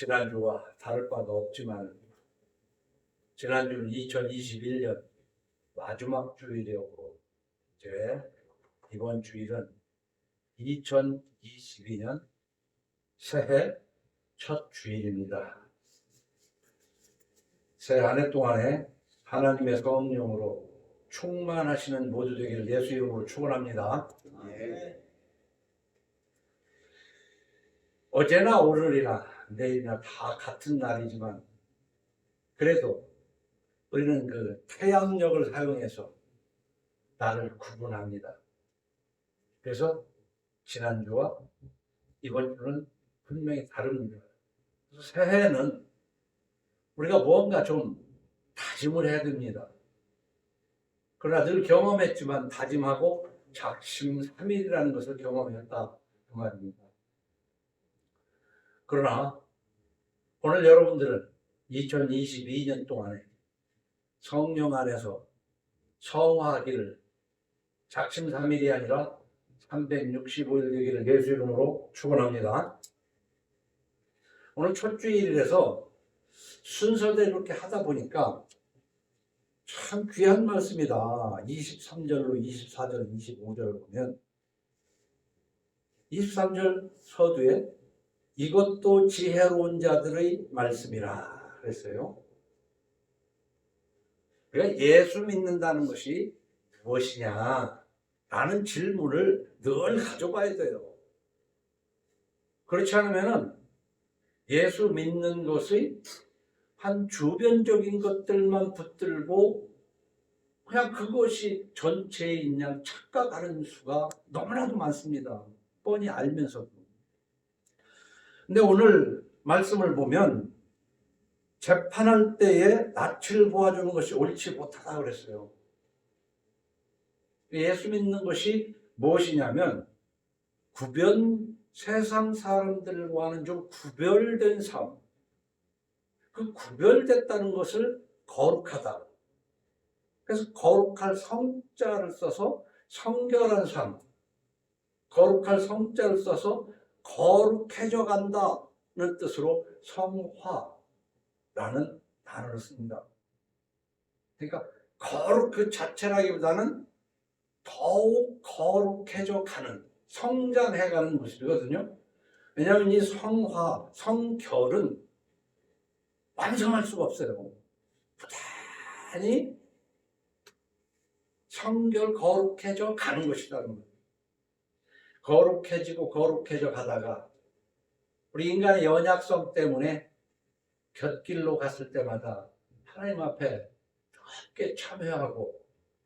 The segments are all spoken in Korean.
지난주와 다를 바가 없지만 지난주는 2021년 마지막 주일이었고 이제 이번 주일은 2022년 새해 첫 주일입니다. 새해 한 해 동안에 하나님의 성령으로 충만하시는 모두 되기를 예수 이름으로 축원합니다. 어제나 오늘이나 내일이나 다 같은 날이지만 그래도 우리는 그 태양력을 사용해서 날을 구분합니다. 그래서 지난주와 이번 주는 분명히 다릅니다. 그래서 새해에는 우리가 뭔가 좀 다짐을 해야 됩니다. 그러나 늘 경험했지만 다짐하고 작심삼일이라는 것을 경험했다 그 말입니다. 그러나 오늘 여러분들은 2022년 동안에 성령 안에서 성화하기를 작심삼일이 아니라 365일 되기를 예수 이름으로 축원합니다. 오늘 첫 주일이라서 순서대로 이렇게 하다 보니까 참 귀한 말씀이다. 23절로 24절, 25절을 보면 23절 서두에 이것도 지혜로운 자들의 말씀이라 그랬어요. 그러니까 예수 믿는다는 것이 무엇이냐 라는 질문을 늘 가져봐야 돼요. 그렇지 않으면 예수 믿는 것의 한 주변적인 것들만 붙들고 그냥 그것이 전체인 양 착각하는 수가 너무나도 많습니다. 뻔히 알면서도. 근데 오늘 말씀을 보면 재판할 때에 낯을 보아주는 것이 옳지 못하다 그랬어요. 예수 믿는 것이 무엇이냐면 세상 사람들과는 좀 구별된 삶, 그 구별됐다는 것을 거룩하다. 그래서 거룩할 성자를 써서 성결한 삶, 거룩할 성자를 써서 거룩해져 간다는 뜻으로 성화라는 단어를 씁니다. 그러니까 거룩 그 자체라기보다는 더욱 거룩해져 가는, 성장해 가는 모습이거든요. 왜냐하면 이 성화, 성결은 완성할 수가 없어요. 부단히 성결, 거룩해져 가는 것이라는 거예요. 거룩해지고 거룩해져 가다가 우리 인간의 연약성 때문에 곁길로 갔을 때마다 하나님 앞에 함께 참여하고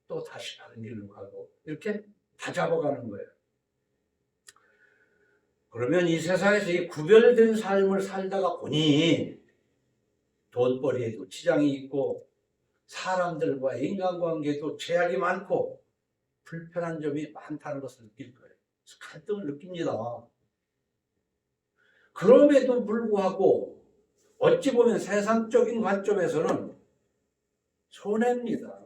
또 다시 다른 길로 가고 이렇게 다잡아가는 거예요. 그러면 이 세상에서 이 구별된 삶을 살다가 보니 돈벌이에도 지장이 있고 사람들과 인간관계도 제약이 많고 불편한 점이 많다는 것을 느낄 거예요. 그래서 갈등을 느낍니다. 그럼에도 불구하고 어찌 보면 세상적인 관점에서는 손해입니다.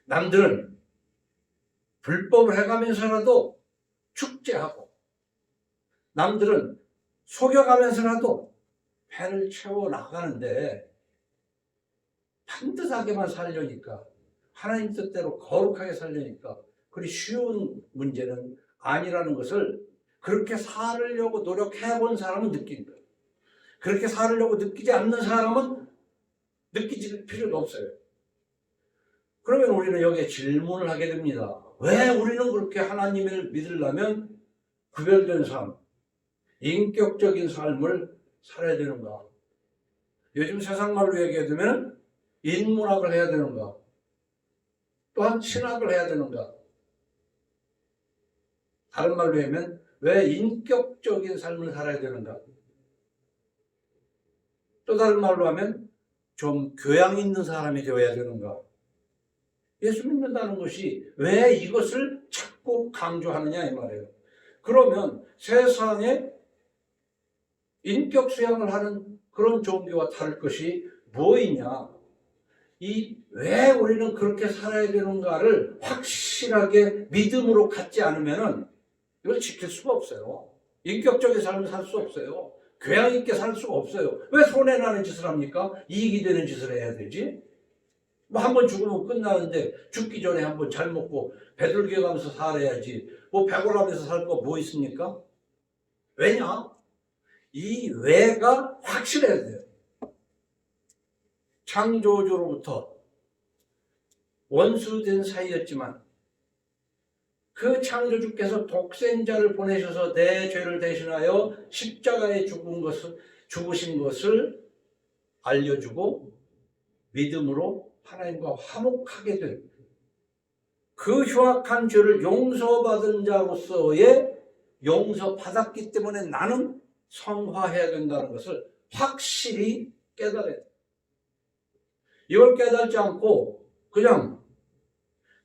남들은 불법을 해가면서라도 축제하고 남들은 속여가면서라도 배를 채워 나가는데 반듯하게만 살려니까 하나님 뜻대로 거룩하게 살려니까 그리 쉬운 문제는 아니라는 것을 그렇게 살으려고 노력해 본 사람은 느낀 거예요. 그렇게 살으려고 느끼지 않는 사람은 느끼질 필요도 없어요. 그러면 우리는 여기에 질문을 하게 됩니다. 왜 우리는 그렇게 하나님을 믿으려면 구별된 삶, 인격적인 삶을 살아야 되는가? 요즘 세상 말로 얘기하면 인문학을 해야 되는가? 또한 신학을 해야 되는가? 다른 말로 하면 왜 인격적인 삶을 살아야 되는가? 또 다른 말로 하면 좀 교양 있는 사람이 되어야 되는가? 예수 믿는다는 것이 왜 이것을 자꾸 강조하느냐 이 말이에요. 그러면 세상에 인격 수양을 하는 그런 종교와 다를 것이 뭐이냐? 왜 우리는 그렇게 살아야 되는가를 확실하게 믿음으로 갖지 않으면 이걸 지킬 수가 없어요. 인격적인 삶을 살 수 없어요. 교양 있게 살 수가 없어요. 왜 손해나는 짓을 합니까? 이익이 되는 짓을 해야 되지? 뭐 한 번 죽으면 끝나는데 죽기 전에 한 번 잘 먹고 배들겨 가면서 살아야지. 뭐 배골하면서 살 거 뭐 있습니까? 왜냐? 이 왜가 확실해야 돼요. 창조주로부터 원수된 사이였지만 그 창조주께서 독생자를 보내셔서 내 죄를 대신하여 십자가에 죽으신 것을 알려주고 믿음으로 하나님과 화목하게 된 그 흉악한 죄를 용서받은 자로서의 용서받았기 때문에 나는 성화해야 된다는 것을 확실히 깨달아야 돼. 이걸 깨달지 않고 그냥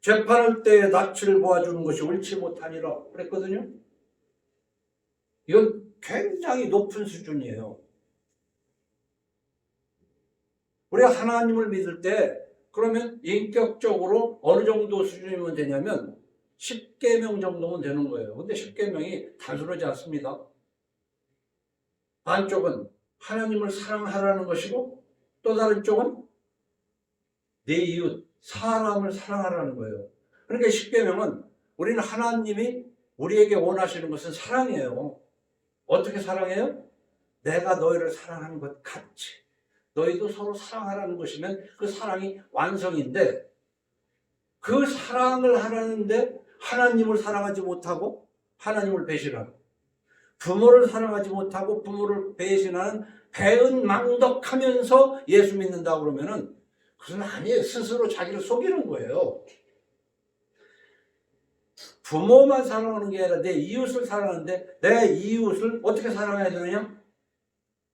재판할 때 낯을 보아주는 것이 옳지 못하니라 그랬거든요. 이건 굉장히 높은 수준이에요. 우리가 하나님을 믿을 때 그러면 인격적으로 어느 정도 수준이면 되냐면 10계명 정도면 되는 거예요. 근데 10계명이 단순하지 않습니다. 한쪽은 하나님을 사랑하라는 것이고 또 다른 쪽은 내 이웃, 사람을 사랑하라는 거예요. 그러니까 10계명은 우리는 하나님이 우리에게 원하시는 것은 사랑이에요. 어떻게 사랑해요? 내가 너희를 사랑하는 것 같이 너희도 서로 사랑하라는 것이면 그 사랑이 완성인데 그 사랑을 하라는데 하나님을 사랑하지 못하고 하나님을 배신하고 부모를 사랑하지 못하고 부모를 배신하는 배은망덕하면서 예수 믿는다고 그러면은 그건 아니에요. 스스로 자기를 속이는 거예요. 부모만 사랑하는 게 아니라 내 이웃을 사랑하는데 내 이웃을 어떻게 사랑해야 되느냐?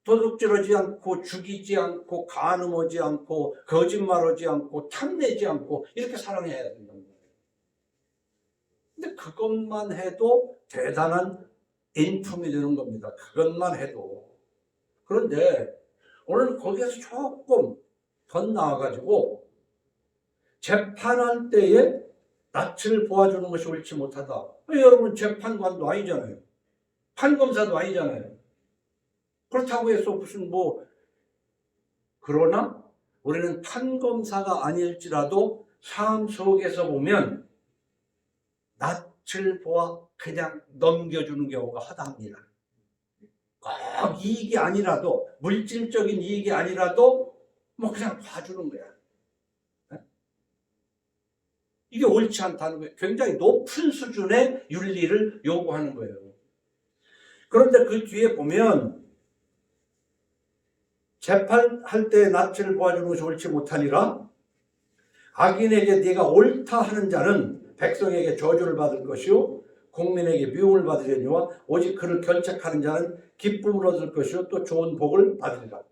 도둑질하지 않고 죽이지 않고 간음하지 않고 거짓말하지 않고 탐내지 않고 이렇게 사랑해야 된다는 거예요. 근데 그것만 해도 대단한 인품이 되는 겁니다. 그것만 해도. 그런데 오늘 거기에서 조금 더 나아가지고 재판할 때에 낯을 보아주는 것이 옳지 못하다. 여러분 재판관도 아니잖아요. 판검사도 아니잖아요. 그렇다고 해서 무슨 그러나 우리는 판검사가 아닐지라도 삶 속에서 보면 낯을 보아 그냥 넘겨주는 경우가 허다합니다. 꼭 이익이 아니라도 물질적인 이익이 아니라도 그냥 봐주는 거야. 이게 옳지 않다는 거예요. 굉장히 높은 수준의 윤리를 요구하는 거예요. 그런데 그 뒤에 보면 재판할 때 낯을 보아주는 것이 옳지 못하니라. 악인에게 네가 옳다 하는 자는 백성에게 저주를 받을 것이요 국민에게 미움을 받으려니와 오직 그를 견책하는 자는 기쁨을 얻을 것이요 또 좋은 복을 받으리라.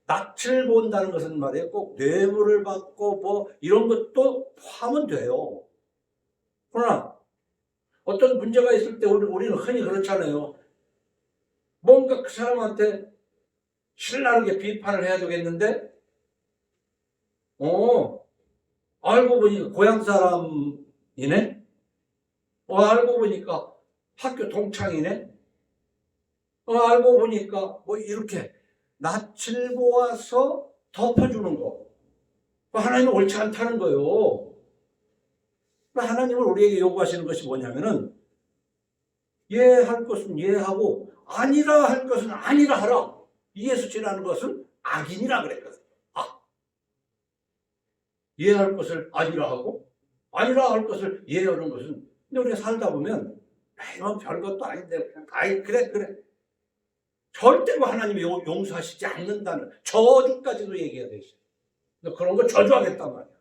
낯을 본다는 것은 말이에요. 꼭 뇌물을 받고 이런 것도 포함은 돼요. 그러나 어떤 문제가 있을 때 우리는 흔히 그렇잖아요. 뭔가 그 사람한테 신나게 비판을 해야 되겠는데 알고 보니까 고향 사람이네? 알고 보니까 학교 동창이네? 알고 보니까 이렇게 낯을 보아서 덮어주는 거. 하나님은 옳지 않다는 거예요. 하나님은 우리에게 요구하시는 것이 뭐냐면은 예할 것은 예하고 아니라 할 것은 아니라 하라. 이에서 것은 악인이라 그랬거든. 예할 것을 아니라 하고 아니라 할 것을 예하는 것은 근데 우리가 살다 보면 이건 별것도 아닌데 그래 절대로 하나님이 용서하시지 않는다는 저주까지도 얘기가 돼 있어요. 그런 거 저주하겠단 말이야.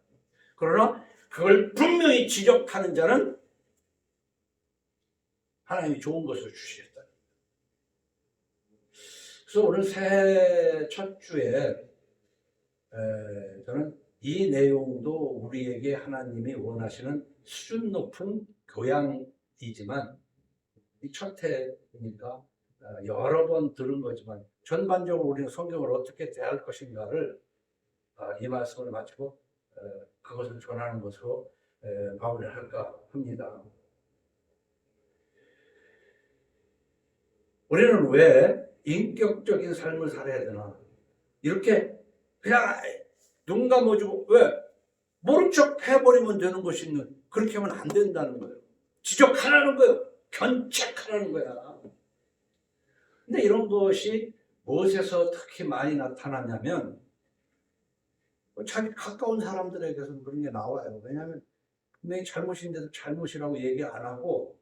그러나 그걸 분명히 지적하는 자는 하나님이 좋은 것을 주시겠다. 그래서 오늘 새해 첫 주에 저는 이 내용도 우리에게 하나님이 원하시는 수준 높은 교양이지만 이 첫 해니까 여러 번 들은 거지만 전반적으로 우리는 성경을 어떻게 대할 것인가를 이 말씀을 마치고 그것을 전하는 것으로 마무리를 할까 합니다. 우리는 왜 인격적인 삶을 살아야 되나? 이렇게 그냥 눈 감아주고 왜 모른 척 해버리면 되는 것이 그렇게 하면 안 된다는 거예요. 지적하라는 거예요. 견책하라는 거야. 근데 이런 것이 무엇에서 특히 많이 나타나냐면 자기 가까운 사람들에게서 그런 게 나와요. 왜냐하면 분명히 잘못인데도 잘못이라고 얘기 안 하고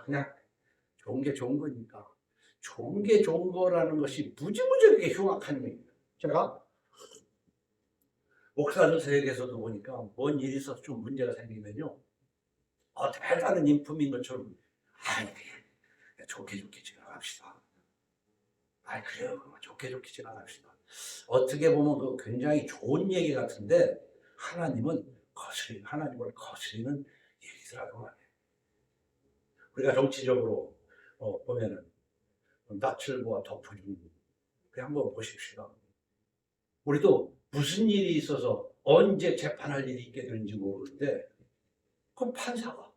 그냥 좋은 게 좋은 거니까. 좋은 게 좋은 거라는 것이 무지무지하게 흉악한 얘기예요. 제가 목사들 세계에서도 보니까 뭔 일이 있어서 좀 문제가 생기면요, 대단한 인품인 것처럼 좋게 지나갑시다. 그래요. 좋게 지나갑시다. 어떻게 보면 그 굉장히 좋은 얘기 같은데 하나님을 거스리는 얘기더라고 말이에요. 우리가 정치적으로 보면은 낯을 보아 덮어주는 그냥 한번 보십시오. 우리도 무슨 일이 있어서 언제 재판할 일이 있게 되는지 모르는데 그 판사가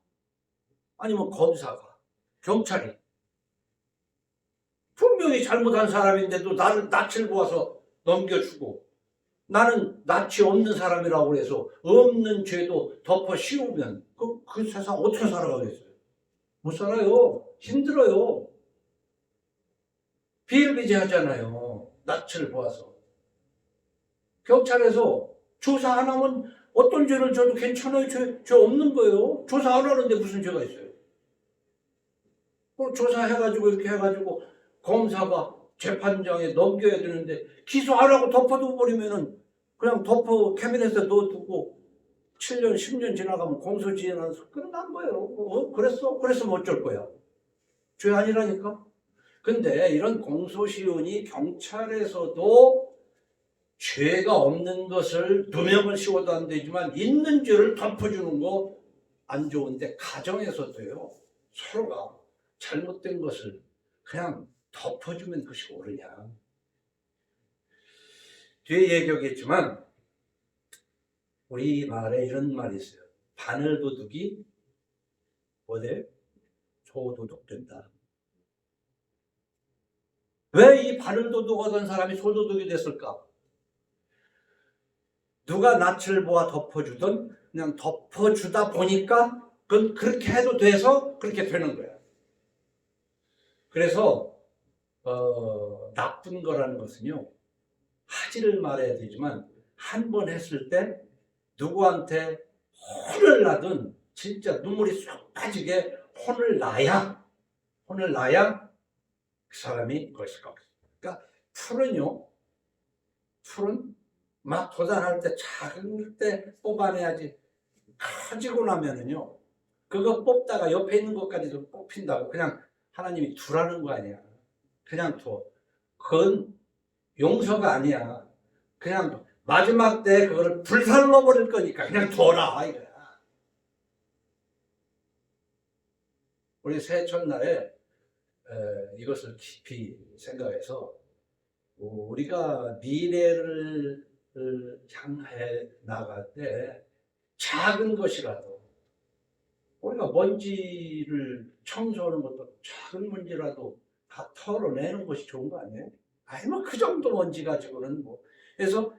아니면 검사가 경찰이 분명히 잘못한 사람인데도 나를 낯을 보아서 넘겨주고 나는 낯이 없는 사람이라고 해서 없는 죄도 덮어 씌우면 그 세상 어떻게 살아가겠어요? 못 살아요. 힘들어요. 비일비재하잖아요. 낯을 보아서. 경찰에서 조사 안 하면 어떤 죄를 져도 괜찮아요. 죄 없는 거예요. 조사 안 하는데 무슨 죄가 있어요? 조사해가지고 이렇게 해가지고 검사가 재판장에 넘겨야 되는데 기소 안 하고 덮어두고 버리면은 그냥 캐비넷에 넣어두고 7년, 10년 지나가면 공소시효나서 끝난 거예요. 그랬으면 어쩔 거야. 죄 아니라니까? 근데 이런 공소시효니 경찰에서도 죄가 없는 것을 누명을 씌워도 안 되지만 있는 죄를 덮어주는 거 안 좋은데 가정에서도요. 서로가 잘못된 것을 그냥 덮어주면 그것이 옳으냐. 뒤에 얘기하겠지만 우리 말에 이런 말이 있어요. 바늘도둑이 소도둑 된다. 왜 이 바늘도둑 하던 사람이 소도둑이 됐을까? 누가 낯을 보아 덮어주든 그냥 덮어주다 보니까 그건 그렇게 해도 돼서 그렇게 되는 거야. 그래서 나쁜 거라는 것은요, 하지를 말아야 되지만 한 번 했을 때 누구한테 혼을 나든 진짜 눈물이 쏙 빠지게 혼을 나야 그 사람이 그것일 것 같아요. 그러니까 풀은 막 도달할 때 작은 때 뽑아내야지 커지고 나면은요, 그거 뽑다가 옆에 있는 것까지도 뽑힌다고 그냥 하나님이 두라는 거 아니야. 그냥 둬. 그건 용서가 아니야. 그냥 마지막 때 그거를 불살로 버릴 거니까 그냥 둬라 이거야. 우리 새해 첫날에 이것을 깊이 생각해서 우리가 미래를 향해 나갈 때 작은 것이라도 우리가 먼지를 청소하는 것도 작은 먼지라도 다 털어내는 것이 좋은 거 아니에요? 뭐 그 정도 먼지 가지고는 뭐. 그래서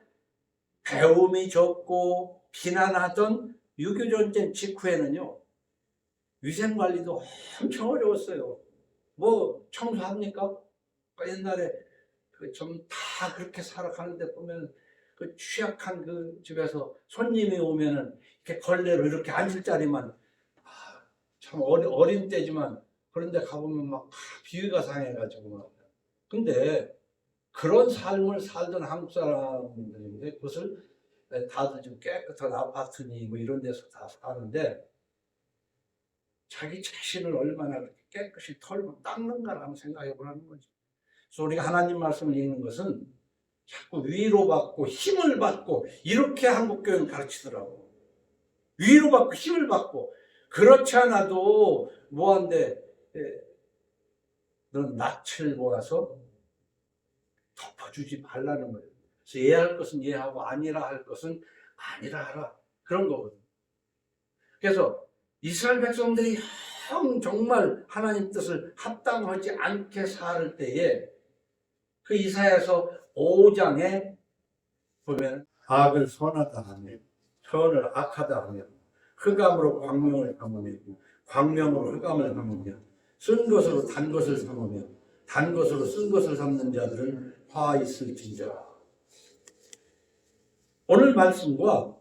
배움이 적고 비난하던 6.25 전쟁 직후에는요, 위생관리도 엄청 어려웠어요. 뭐 청소합니까? 옛날에 좀 다 그렇게 살아가는데 보면 그 취약한 그 집에서 손님이 오면은 이렇게 걸레로 이렇게 앉을 자리만 참 어린 때지만 그런데 가보면 막 비위가 상해가지고 막. 근데 그런 삶을 살던 한국 사람들인데 그것을 다들 좀 깨끗한 아파트니 뭐 이런 데서 다 사는데 자기 자신을 얼마나 깨끗이 털고 닦는가라는 생각해 보라는 거지. 그래서 우리가 하나님 말씀을 읽는 것은 자꾸 위로받고 힘을 받고 이렇게 한국 교회는 가르치더라고. 위로받고 힘을 받고 그렇지 않아도 뭐한데 넌 낯을 보아서 덮어주지 말라는 거예요. 그래서 이해할 것은 이해하고 아니라 할 것은 아니라 하라. 그런 거거든요. 그래서 이스라엘 백성들이 정말 하나님 뜻을 합당하지 않게 살 때에 그 이사야서 5장에 보면 악을 선하다 하며 선을 악하다 하며 흑암으로 광명을 삼으며 광명으로 흑암을 삼으며 쓴 것으로 단 것을 삼으며 단 것으로 쓴 것을 삼는 자들은 화 있을진저. 오늘 말씀과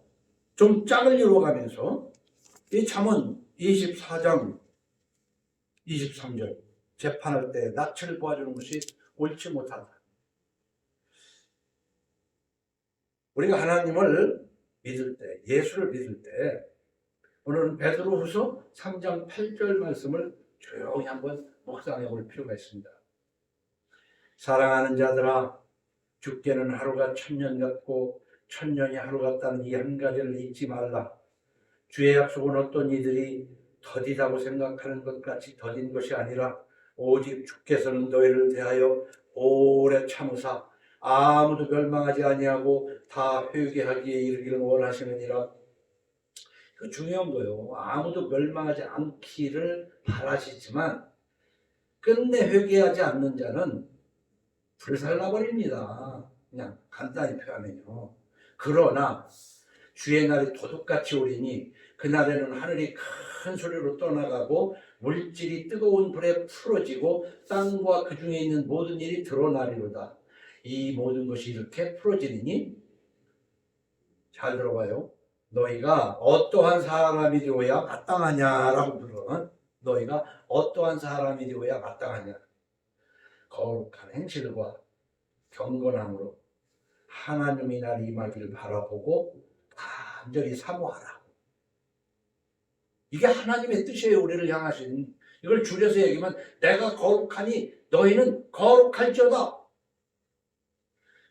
좀 짝을 이루어가면서 이 잠언 24장 23절 재판할 때 낯을 보아주는 것이 옳지 못하다. 우리가 하나님을 믿을 때, 예수를 믿을 때 오늘은 베드로후서 3장 8절 말씀을 조용히 한번 묵상해 볼 필요가 있습니다. 사랑하는 자들아, 죽게는 하루가 1000년 같고 1000년이 하루 같다는 이 한 가지를 잊지 말라. 주의 약속은 어떤 이들이 더디다고 생각하는 것 같이 더딘 것이 아니라 오직 주께서는 너희를 대하여 오래 참으사 아무도 멸망하지 아니하고 다 회개하기에 이르기를 원하시느니라. 그 중요한 거예요. 아무도 멸망하지 않기를 바라시지만 끝내 회개하지 않는 자는 불살라버립니다. 그냥 간단히 표하면요. 그러나 주의 날이 도둑같이 오리니 그날에는 하늘이 큰 소리로 떠나가고 물질이 뜨거운 불에 풀어지고 땅과 그 중에 있는 모든 일이 드러나리로다. 이 모든 것이 이렇게 풀어지니 잘 들어봐요. 너희가 어떠한 사람이 되어야 마땅하냐라고 물어. 너희가 어떠한 사람이 되어야 마땅하냐. 거룩한 행실과 경건함으로 하나님이 날 임하기를 바라보고 간절히 사모하라. 이게 하나님의 뜻이에요. 우리를 향하신. 이걸 줄여서 얘기하면 내가 거룩하니 너희는 거룩할지어다.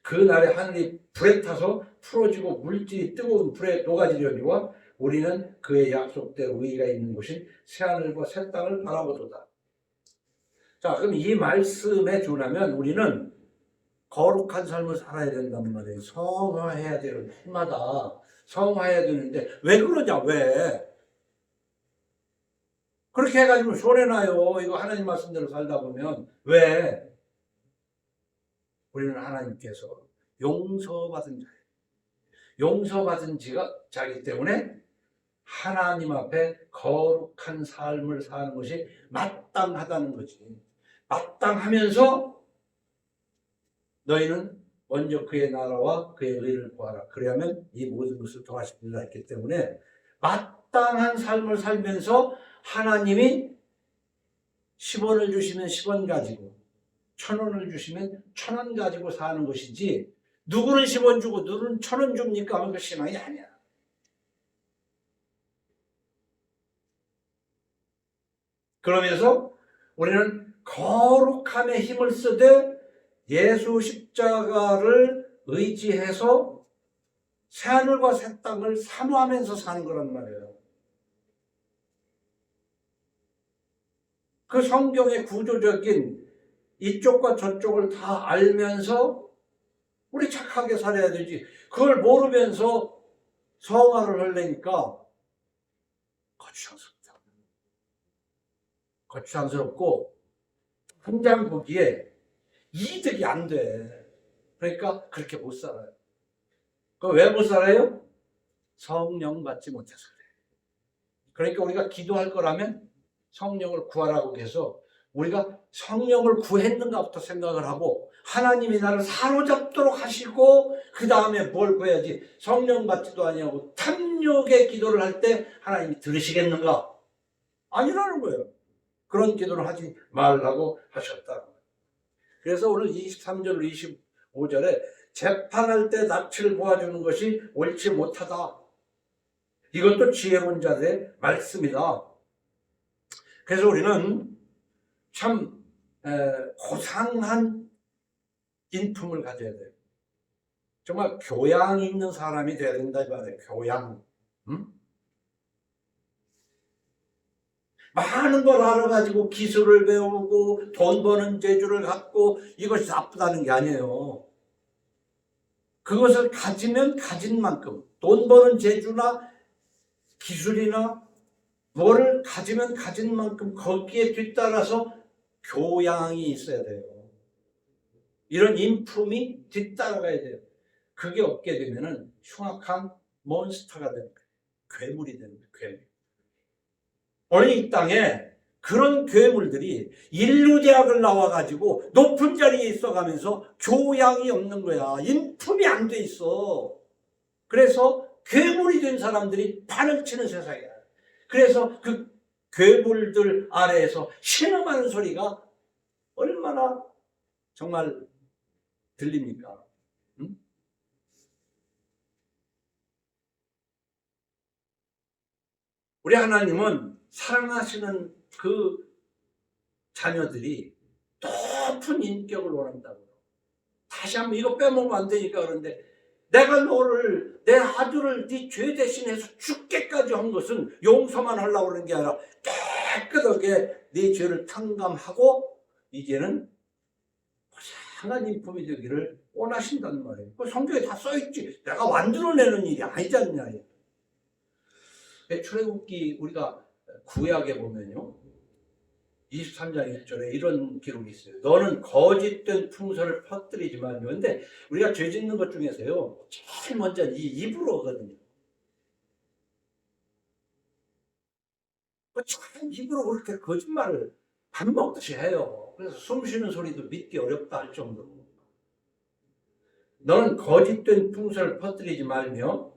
그날에 하늘이 불에 타서 풀어지고 물질이 뜨거운 불에 녹아지려니와 우리는 그의 약속대로 의의가 있는 곳인 새하늘과 새 땅을 바라보도다. 자, 그럼 이 말씀에 준하면 우리는 거룩한 삶을 살아야 된단 말이에요. 성화해야 되는 해마다 성화해야 되는데 왜 그러냐? 왜? 그렇게 해가지고 손해나요. 이거 하나님 말씀대로 살다 보면. 왜? 우리는 하나님께서 용서받은 자예요. 용서받은 자이기 때문에 하나님 앞에 거룩한 삶을 사는 것이 마땅하다는 거지. 마땅하면서 너희는 먼저 그의 나라와 그의 의를 구하라. 그래야면 이 모든 것을 더하실 줄을 알기 때문에 마땅한 삶을 살면서 하나님이 10원을 주시면 10원 가지고 1000원을 주시면 1000원 가지고 사는 것이지 누구는 10원 주고 누구는 1000원 줍니까? 하면 그 신앙이 아니야. 그러면서 우리는 거룩함에 힘을 쓰되 예수 십자가를 의지해서 새하늘과 새 땅을 사모하면서 사는 거란 말이에요. 그 성경의 구조적인 이쪽과 저쪽을 다 알면서 우리 착하게 살아야 되지. 그걸 모르면서 성화를 하려니까 거추장스럽다. 거추장스럽고 당장 보기에 이득이 안 돼. 그러니까 그렇게 못 살아요. 왜 못 살아요? 성령 받지 못해서 그래. 그러니까 우리가 기도할 거라면 성령을 구하라고 해서 우리가 성령을 구했는가부터 생각을 하고 하나님이 나를 사로잡도록 하시고 그 다음에 뭘 구해야지. 성령 받지도 아니하고 탐욕의 기도를 할 때 하나님이 들으시겠는가? 아니라는 거예요. 그런 기도를 하지 말라고 하셨다는 거예요. 그래서 오늘 23절 25절에 재판할 때 낯을 보아주는 것이 옳지 못하다. 이것도 지혜로운 자들의 말씀이다. 그래서 우리는 참 고상한 인품을 가져야 돼요. 정말 교양 있는 사람이 돼야 된다 이 말이에요. 교양. 많은 걸 알아가지고 기술을 배우고 돈 버는 재주를 갖고 이것이 나쁘다는 게 아니에요. 그것을 가지면 가진 만큼 돈 버는 재주나 기술이나 뭐를 가지면 가진 만큼 거기에 뒤따라서 교양이 있어야 돼요. 이런 인품이 뒤따라가야 돼요. 그게 없게 되면은 흉악한 몬스터가 되는 거예요. 괴물이 되는 거예요. 괴물. 오늘 이 땅에 그런 괴물들이 인류대학을 나와가지고 높은 자리에 있어가면서 교양이 없는 거야. 인품이 안 돼 있어. 그래서 괴물이 된 사람들이 판을 치는 세상이야. 그래서 그 괴물들 아래에서 신음하는 소리가 얼마나 정말 들립니까? 응? 우리 하나님은 사랑하시는 그 자녀들이 높은 인격을 원한다고. 다시 한번 이거 빼먹으면 안 되니까 그런데 내가 너를 내 아들을 네 죄 대신해서 죽게까지 한 것은 용서만 하려고 그러는 게 아니라 깨끗하게 네 죄를 탕감하고 이제는 상한 인품이 되기를 원하신다는 말이에요. 그 성경에 다 써있지. 내가 만들어내는 일이 아니지 않냐. 출애굽기 우리가 구약에 보면요 23장 1절에 이런 기록이 있어요. 너는 거짓된 풍설을 퍼뜨리지 말며. 근데 우리가 죄 짓는 것 중에서요 제일 먼저 이 입으로 하거든요. 참 입으로 그렇게 거짓말을 밥 먹듯이 해요. 그래서 숨 쉬는 소리도 믿기 어렵다 할 정도로. 너는 거짓된 풍설을 퍼뜨리지 말며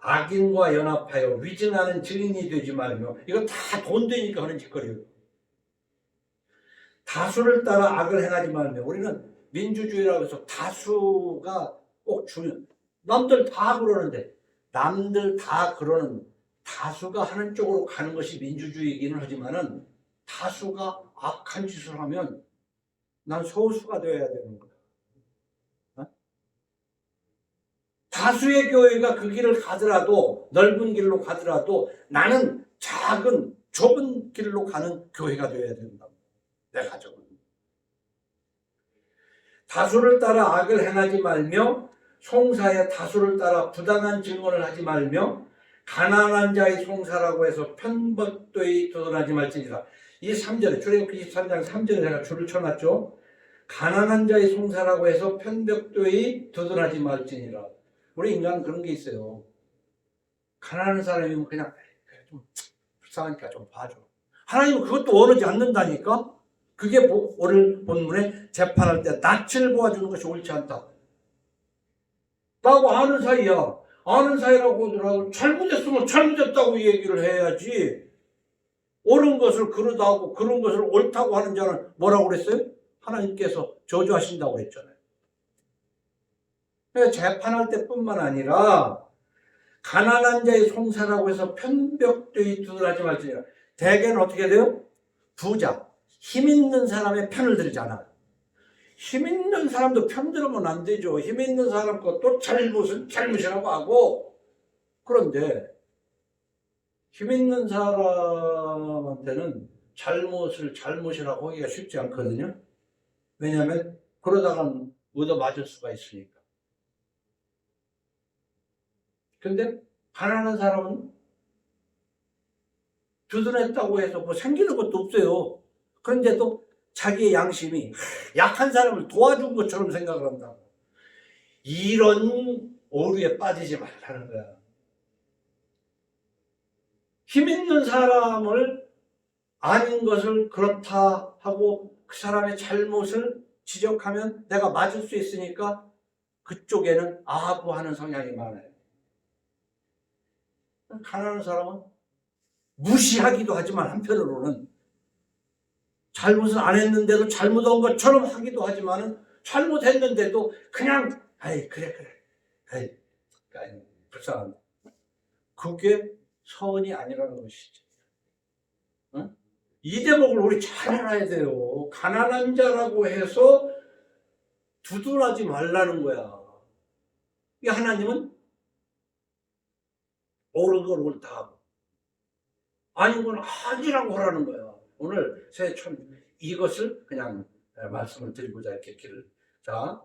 악인과 연합하여 위증하는 증인이 되지 말며. 이거 다 돈 되니까 하는 짓거리예요. 다수를 따라 악을 행하지 말며. 우리는 민주주의라고 해서 다수가 꼭 중요해요. 남들 다 그러는데 남들 다 그러는 다수가 하는 쪽으로 가는 것이 민주주의이기는 하지만은 다수가 악한 짓을 하면 난 소수가 되어야 되는 거야. 어? 다수의 교회가 그 길을 가더라도 넓은 길로 가더라도 나는 작은 좁은 길로 가는 교회가 되어야 된다. 내 가정은. 다수를 따라 악을 행하지 말며 송사에 다수를 따라 부당한 증언을 하지 말며 가난한 자의 송사라고 해서 편법되이 도전하지 말지니라. 이 3절에 출애굽기 23장 3절에 제가 줄을 쳐놨죠. 가난한 자의 송사라고 해서 편법되이 도전하지 말지니라. 우리 인간은 그런 게 있어요. 가난한 사람이면 그냥 좀 불쌍하니까 좀 봐줘. 하나님은 그것도 원하지 않는다니까. 그게 오늘 본문에 재판할 때 낯을 보아주는 것이 옳지 않다. 나하고 아는 사이야. 아는 사이라고 하더라도 잘못했으면 잘못했다고 얘기를 해야지. 옳은 것을 그러다고 그런 것을 옳다고 하는 자는 뭐라고 그랬어요? 하나님께서 저주하신다고 했잖아요. 그래서 재판할 때뿐만 아니라 가난한 자의 송사라고 해서 편벽되이 두드러지 말지니라. 대개는 어떻게 돼요? 부자, 힘 있는 사람의 편을 들잖아. 힘 있는 사람도 편들으면 안 되죠. 힘 있는 사람 것도 잘못은 잘못이라고 하고. 그런데 힘 있는 사람한테는 잘못을 잘못이라고 하기가 쉽지 않거든요. 왜냐하면 그러다가 얻어맞을 수가 있으니까. 근데 가난한 사람은 두드렸다고 해서 뭐 생기는 것도 없어요. 그런데도 자기의 양심이 약한 사람을 도와준 것처럼 생각을 한다. 이런 오류에 빠지지 말라는 거야. 힘 있는 사람을 아닌 것을 그렇다 하고 그 사람의 잘못을 지적하면 내가 맞을 수 있으니까 그쪽에는 아부하는 성향이 많아요. 가난한 사람은 무시하기도 하지만 한편으로는 잘못을 안 했는데도 잘못한 것처럼 하기도 하지만은 잘못했는데도 그냥 아이 그래 아이 불쌍한데 그게 선이 아니라는 것이죠. 어? 이 대목을 우리 잘 알아야 돼요. 가난한 자라고 해서 두둔하지 말라는 거야. 이 하나님은 옳은 걸 옳다 하고 아닌 건 아니라고 하라는 거야. 오늘 새참 이것을 그냥 말씀을 드리고자 이렇게 길을. 자,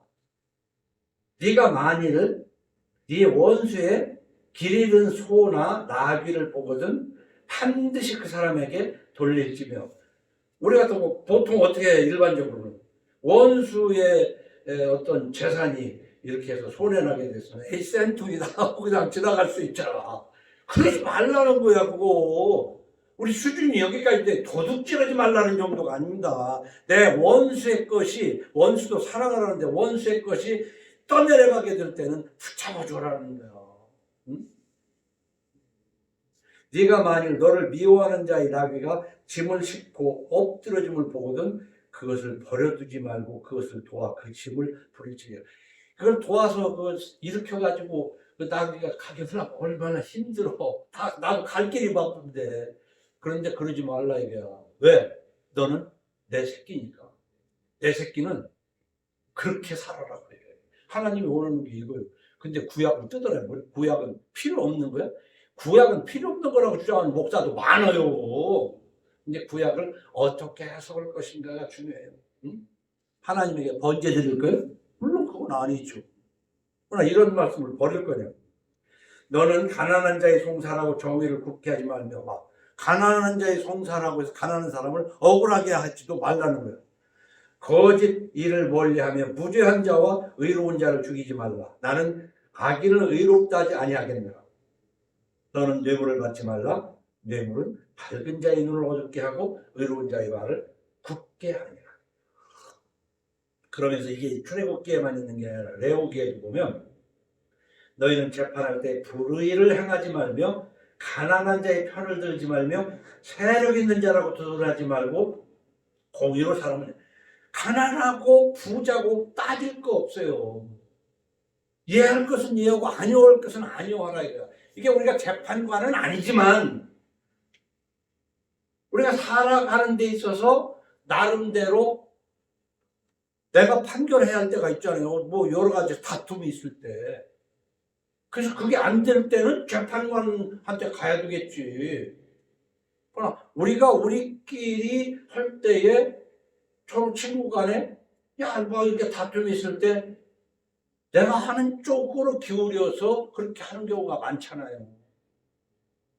네가 만일 네 원수의 길 잃은 소나 나귀를 보거든 반드시 그 사람에게 돌릴지며. 우리가 또 보통 어떻게 일반적으로는 원수의 어떤 재산이 이렇게 해서 손해나게 됐으면 에이 센통이다 하고 그냥 지나갈 수 있잖아. 그러지 말라는 거야 그거. 우리 수준이 여기까지인데 도둑질하지 말라는 정도가 아닙니다. 내 원수의 것이, 원수도 사랑하라는데 원수의 것이 떠내려가게 될 때는 붙잡아줘라는 거야. 응? 네가 만일 너를 미워하는 자의 나귀가 짐을 싣고 엎드러짐을 보거든 그것을 버려두지 말고 그것을 도와 그 짐을 부릴지니라. 그걸 도와서 그걸 일으켜가지고 그 나귀가 가게 하려면 얼마나 힘들어. 나도 갈 길이 바쁜데. 그런데 그러지 말라 이거야. 왜? 너는 내 새끼니까. 내 새끼는 그렇게 살아라고 해요. 하나님이 원하는 게 이거예요. 근데 구약을 뜯어내면 구약은 필요 없는 거야? 구약은 필요 없는 거라고 주장하는 목사도 많아요. 근데 구약을 어떻게 해석할 것인가가 중요해요. 응? 하나님에게 번제 드릴 거예요? 물론 그건 아니죠. 그러나 이런 말씀을 버릴 거냐? 너는 가난한 자의 송사라고 정의를 굽게 하지 말며 막 가난한 자의 송사라고 해서 가난한 사람을 억울하게 하지도 말라는 거예요. 거짓 일을 멀리하며 무죄한 자와 의로운 자를 죽이지 말라. 나는 악인을 의롭다 하지 아니하겠느라. 너는 뇌물을 받지 말라. 뇌물은 밝은 자의 눈을 어둡게 하고 의로운 자의 말을 굳게 하니라. 그러면서 이게 출애굽기에만 있는 게 아니라 레위기에도 보면 너희는 재판할 때 불의를 행하지 말며 가난한 자의 편을 들지 말며 세력 있는 자라고 두둔하지 말고 공의로 살아면 가난하고 부자고 따질 거 없어요. 이해할 것은 이해하고 아니할 것은 아니하라 이거야. 이게 우리가 재판관은 아니지만 우리가 살아가는 데 있어서 나름대로 내가 판결해야 할 때가 있잖아요. 뭐 여러 가지 다툼이 있을 때. 그래서 그게 안 될 때는 재판관한테 가야 되겠지. 그러나 우리가 우리끼리 할 때에 서로 친구 간에 야, 뭐 이렇게 다툼이 있을 때 내가 하는 쪽으로 기울여서 그렇게 하는 경우가 많잖아요.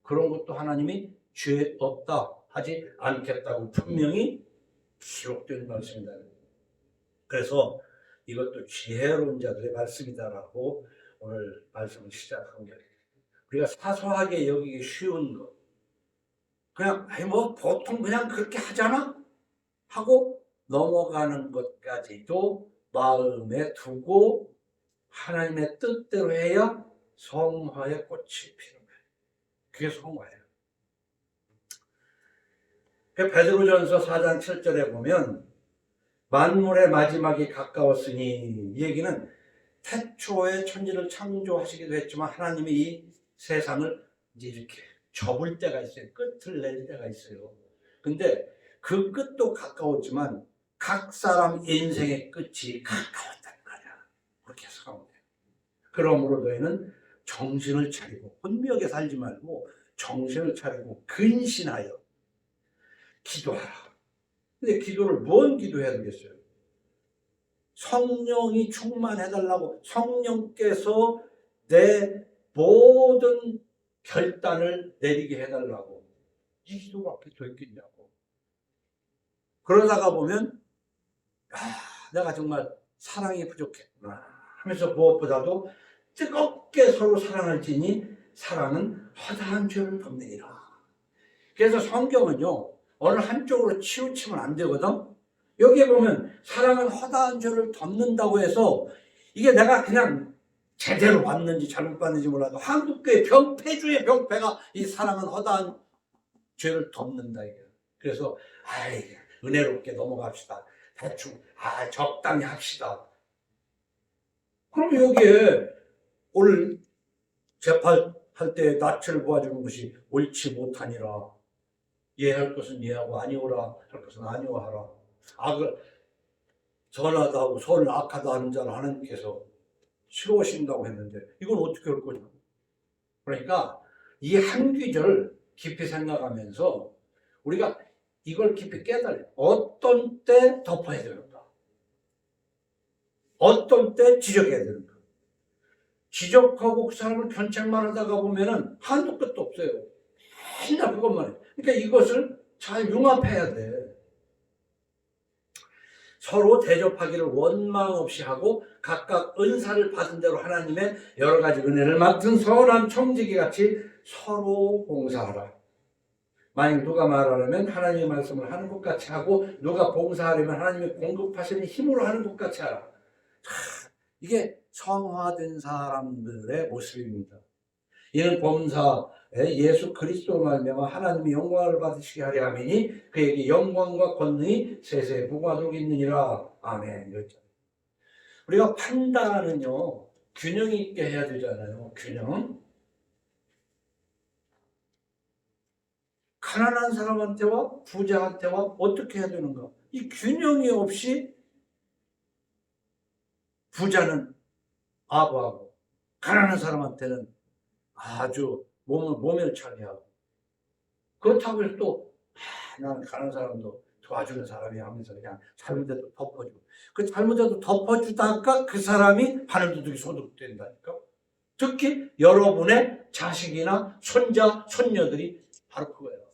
그런 것도 하나님이 죄 없다 하지 않겠다고 분명히 기록된 말씀입니다. 그래서 이것도 지혜로운 자들의 말씀이다라고 오늘 말씀을 시작한 거예요. 우리가 사소하게 여기기 쉬운 것, 그냥 뭐 보통 그냥 그렇게 하잖아 하고 넘어가는 것까지도 마음에 두고 하나님의 뜻대로 해야 성화의 꽃이 피는 거예요. 그게 성화예요. 베드로전서 4장 7절에 보면 만물의 마지막이 가까웠으니, 이 얘기는 태초에 천지를 창조하시기도 했지만 하나님이 이 세상을 이제 이렇게 접을 때가 있어요. 끝을 낼 때가 있어요. 근데 그 끝도 가까웠지만 각 사람 인생의 끝이 가까웠다는 거야. 그렇게 해석하면 돼요. 그러므로 너희는 정신을 차리고 혼미하게 살지 말고 정신을 차리고 근신하여 기도하라. 근데 기도를 뭔 기도해야 되겠어요? 성령이 충만해달라고, 성령께서 내 모든 결단을 내리게 해달라고. 이 기도밖에 더 있겠냐고. 그러다가 보면 내가 정말 사랑이 부족했구나 하면서 무엇보다도 뜨겁게 서로 사랑을 지니 사랑은 허다한 죄를 덮느니라. 그래서 성경은요, 어느 한쪽으로 치우치면 안 되거든. 여기에 보면 사랑은 허다한 죄를 덮는다고 해서 이게 내가 그냥 제대로 봤는지 잘못 봤는지 몰라도 한국교회 병폐주의 병폐가 이 사랑은 허다한 죄를 덮는다 이게. 그래서 은혜롭게 넘어갑시다. 대충 적당히 합시다. 그럼 여기에 오늘 재판할 때 낯을 보아주는 것이 옳지 못하니라. 이해할 것은 이해하고 아니오라 할 것은 아니오하라. 악을 선하다 하고 선을 악하다 하는 자를 하나님께서 싫어하신다고 했는데 이건 어떻게 할 거냐고. 그러니까 이 한 귀절 깊이 생각하면서 우리가 이걸 깊이 깨달아요. 어떤 때 덮어야 되는가, 어떤 때 지적해야 되는가. 지적하고 그 사람을 견책만 하다가 보면은 한도 끝도 없어요. 맨날 그것만 해. 그러니까 이것을 잘 융합해야 돼. 서로 대접하기를 원망 없이 하고 각각 은사를 받은 대로 하나님의 여러 가지 은혜를 맡은 선한 청지기 같이 서로 봉사하라. 만약 누가 말하려면 하나님의 말씀을 하는 것 같이 하고, 누가 봉사하려면 하나님의 공급하시는 힘으로 하는 것 같이 하라. 이게 성화된 사람들의 모습입니다. 이는 범사에 예수 그리스도 말미암아 하나님의 영광을 받으시게 하려 함이니 그에게 영광과 권능이 세세에 무궁하도록 있느니라. 아멘. 우리가 판단은요, 균형 있게 해야 되잖아요. 균형. 가난한 사람한테와 부자한테와 어떻게 해야 되는가? 이 균형이 없이 부자는 아부하고 가난한 사람한테는 아주 모멸차게 하고, 그렇다고 해서 또 나는 가난한 사람도 도와주는 사람이 하면서 그냥 잘못해도 덮어주고, 그 잘못해도 덮어주다가 그 사람이 하늘도둑이 소득된다니까. 특히 여러분의 자식이나 손자, 손녀들이 바로 그거예요.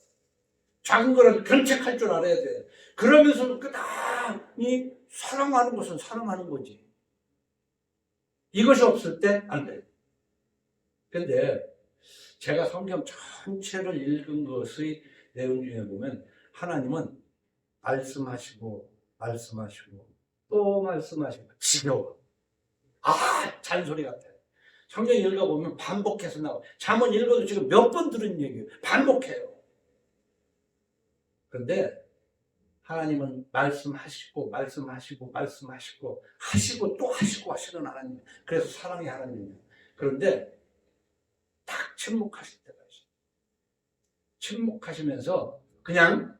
작은 거라도 견책할 줄 알아야 돼. 그러면서도 그다음이 사랑하는 것은 사랑하는 거지. 이것이 없을 때 안 돼. 근데 제가 성경 전체를 읽은 것의 내용 중에 보면 하나님은 말씀하시고 또 말씀하시고 지겨워. 잔소리 같아. 성경 읽어보면 반복해서 나와. 잠언 읽어도 지금 몇 번 들은 얘기예요. 반복해요. 그런데 하나님은 말씀하시고 하시고 또 하시는 하나님. 그래서 사랑의 하나님이에요. 그런데 딱 침묵하실 때가 있어요. 침묵하시면서 그냥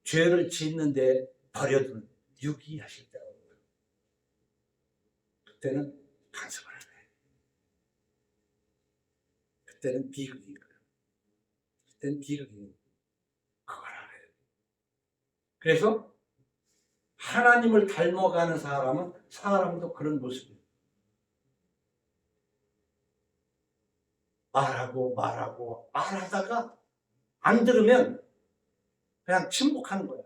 죄를 짓는데 버려두는, 유기하실 때가 있어요. 그때는 간섭을 안 해요. 그때는 비극인 거예요. 그때는 비극인 거예요. 그걸 알아요. 그래서 하나님을 닮아가는 사람도 그런 모습이에요. 말하다가 안 들으면 그냥 침묵하는 거야.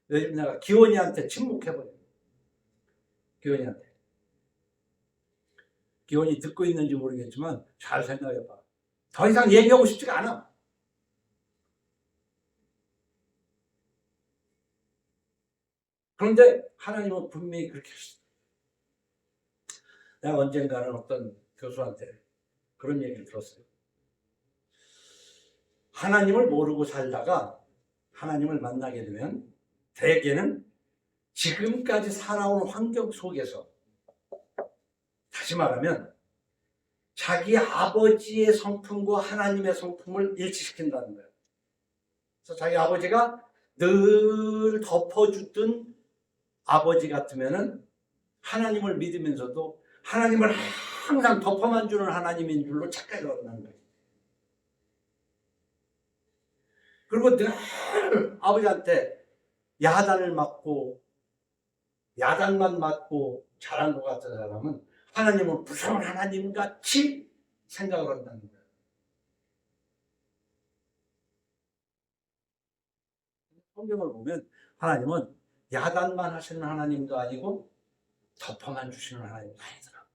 요즘 내가 기원이한테 침묵해버려요. 기원이 듣고 있는지 모르겠지만 잘 생각해봐. 더 이상 얘기하고 싶지가 않아. 그런데 하나님은 분명히 그렇게 하시다. 내가 언젠가는 어떤 교수한테 그런 얘기를 들었어요. 하나님을 모르고 살다가 하나님을 만나게 되면 대개는 지금까지 살아온 환경 속에서, 다시 말하면 자기 아버지의 성품과 하나님의 성품을 일치시킨다는 거예요. 그래서 자기 아버지가 늘 덮어주던 아버지 같으면은 하나님을 믿으면서도 하나님을 항상 덮어만 주는 하나님인 줄로 착각을 한다는 거예요. 그리고 늘 아버지한테 야단만 맞고 자란 것 같은 사람은 하나님은 무서운 하나님같이 생각을 한다는 거예요. 성경을 보면 하나님은 야단만 하시는 하나님도 아니고 덮어만 주시는 하나님도 아니더라고요.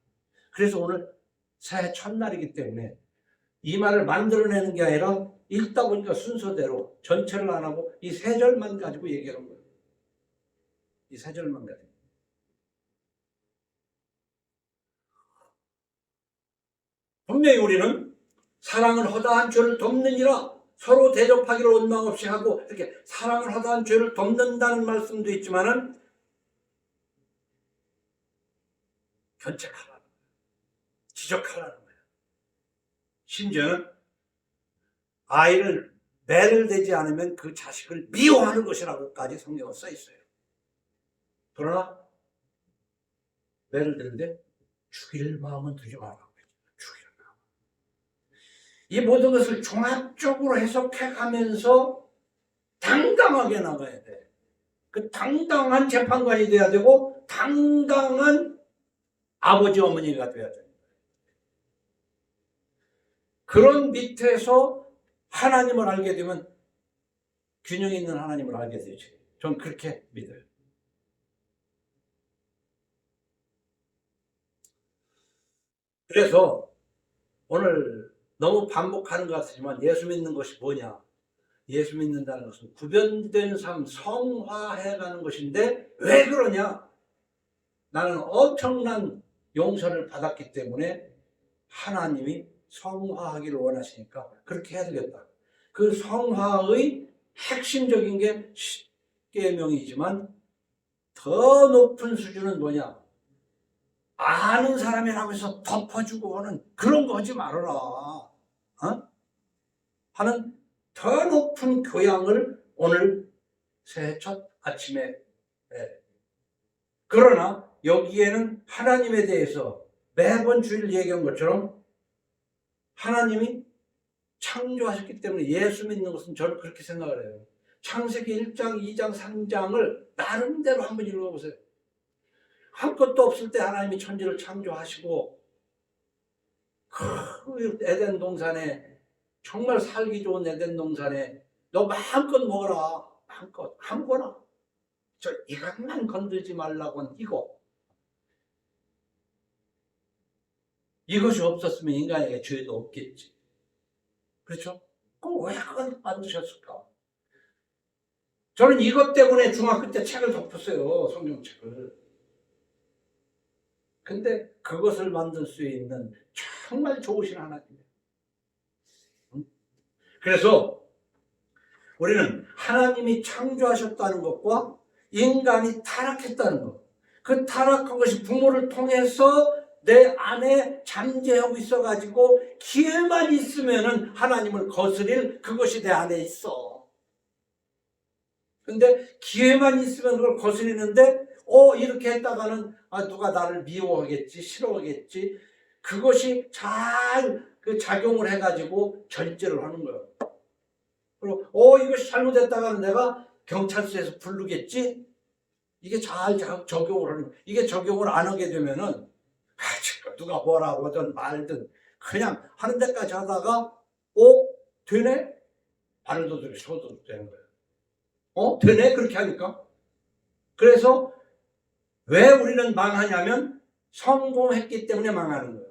그래서 오늘 새해 첫날이기 때문에 이 말을 만들어내는 게 아니라 읽다 보니까 순서대로 전체를 안 하고 이 세 절만 가지고 얘기하는 거예요. 이 세 절만 가지고. 분명히 우리는 사랑을 허다한 죄를 덮느니라, 서로 대접하기를 원망 없이 하고, 이렇게 사랑을 허다한 죄를 덮는다는 말씀도 있지만은 견책하라는 거예요. 지적하라는 거예요. 심지어는 아이를 매를 대지 않으면 그 자식을 미워하는 것이라고까지 성경에 써 있어요. 그러나 매를 대는데 죽일 마음은 두지 말라고 했죠. 죽일 마음. 이 모든 것을 종합적으로 해석해 가면서 당당하게 나가야 돼. 그 당당한 재판관이 돼야 되고 당당한 아버지 어머니가 돼야 돼. 그런 밑에서 하나님을 알게 되면 균형 있는 하나님을 알게 되지. 전 그렇게 믿어요. 그래서 오늘 너무 반복하는 것 같지만 예수 믿는 것이 뭐냐? 예수 믿는다는 것은 구별된 삶, 성화해가는 것인데 왜 그러냐? 나는 엄청난 용서를 받았기 때문에 하나님이 성화하기를 원하시니까 그렇게 해야 되겠다. 그 성화의 핵심적인 게 십계명이지만 더 높은 수준은 뭐냐? 아는 사람이라고 해서 덮어주고 하는 그런 거 하지 말아라. 어? 하는 더 높은 교양을 오늘 새해 첫 아침에 그러나 여기에는 하나님에 대해서 매번 주일 얘기한 것처럼 하나님이 창조하셨기 때문에 예수 믿는 것은 저는 그렇게 생각을 해요. 창세기 1장, 2장, 3장을 나름대로 한번 읽어보세요. 할 것도 없을 때 하나님이 천지를 창조하시고 그 에덴 동산에 정말 살기 좋은 에덴 동산에 너 마음껏 먹어라. 마음껏 아무거나. 저 이것만 건들지 말라고 한 이것이 없었으면 인간에게 죄도 없겠지. 그렇죠? 그럼 왜 그걸 만드셨을까? 저는 이것 때문에 중학교 때 책을 덮었어요. 성경책을. 근데 그것을 만들 수 있는 정말 좋으신 하나님이에요. 그래서 우리는 하나님이 창조하셨다는 것과 인간이 타락했다는 것, 그 타락한 것이 부모를 통해서 내 안에 잠재하고 있어가지고 기회만 있으면은 하나님을 거스릴 그것이 내 안에 있어. 근데 기회만 있으면 그걸 거스리는데 이렇게 했다가는 누가 나를 미워하겠지, 싫어하겠지. 그것이 잘 그 작용을 해가지고 절제를 하는 거예요. 그리고 이것이 잘못했다가는 내가 경찰서에서 부르겠지. 이게 잘 적용을 하는. 이게 적용을 안 하게 되면은 누가 뭐라고 하든 말든 그냥 하는 데까지 하다가 되네? 발도 들이 소도 되는 거예요. 되네? 그렇게 하니까. 그래서 왜 우리는 망하냐면 성공했기 때문에 망하는 거예요.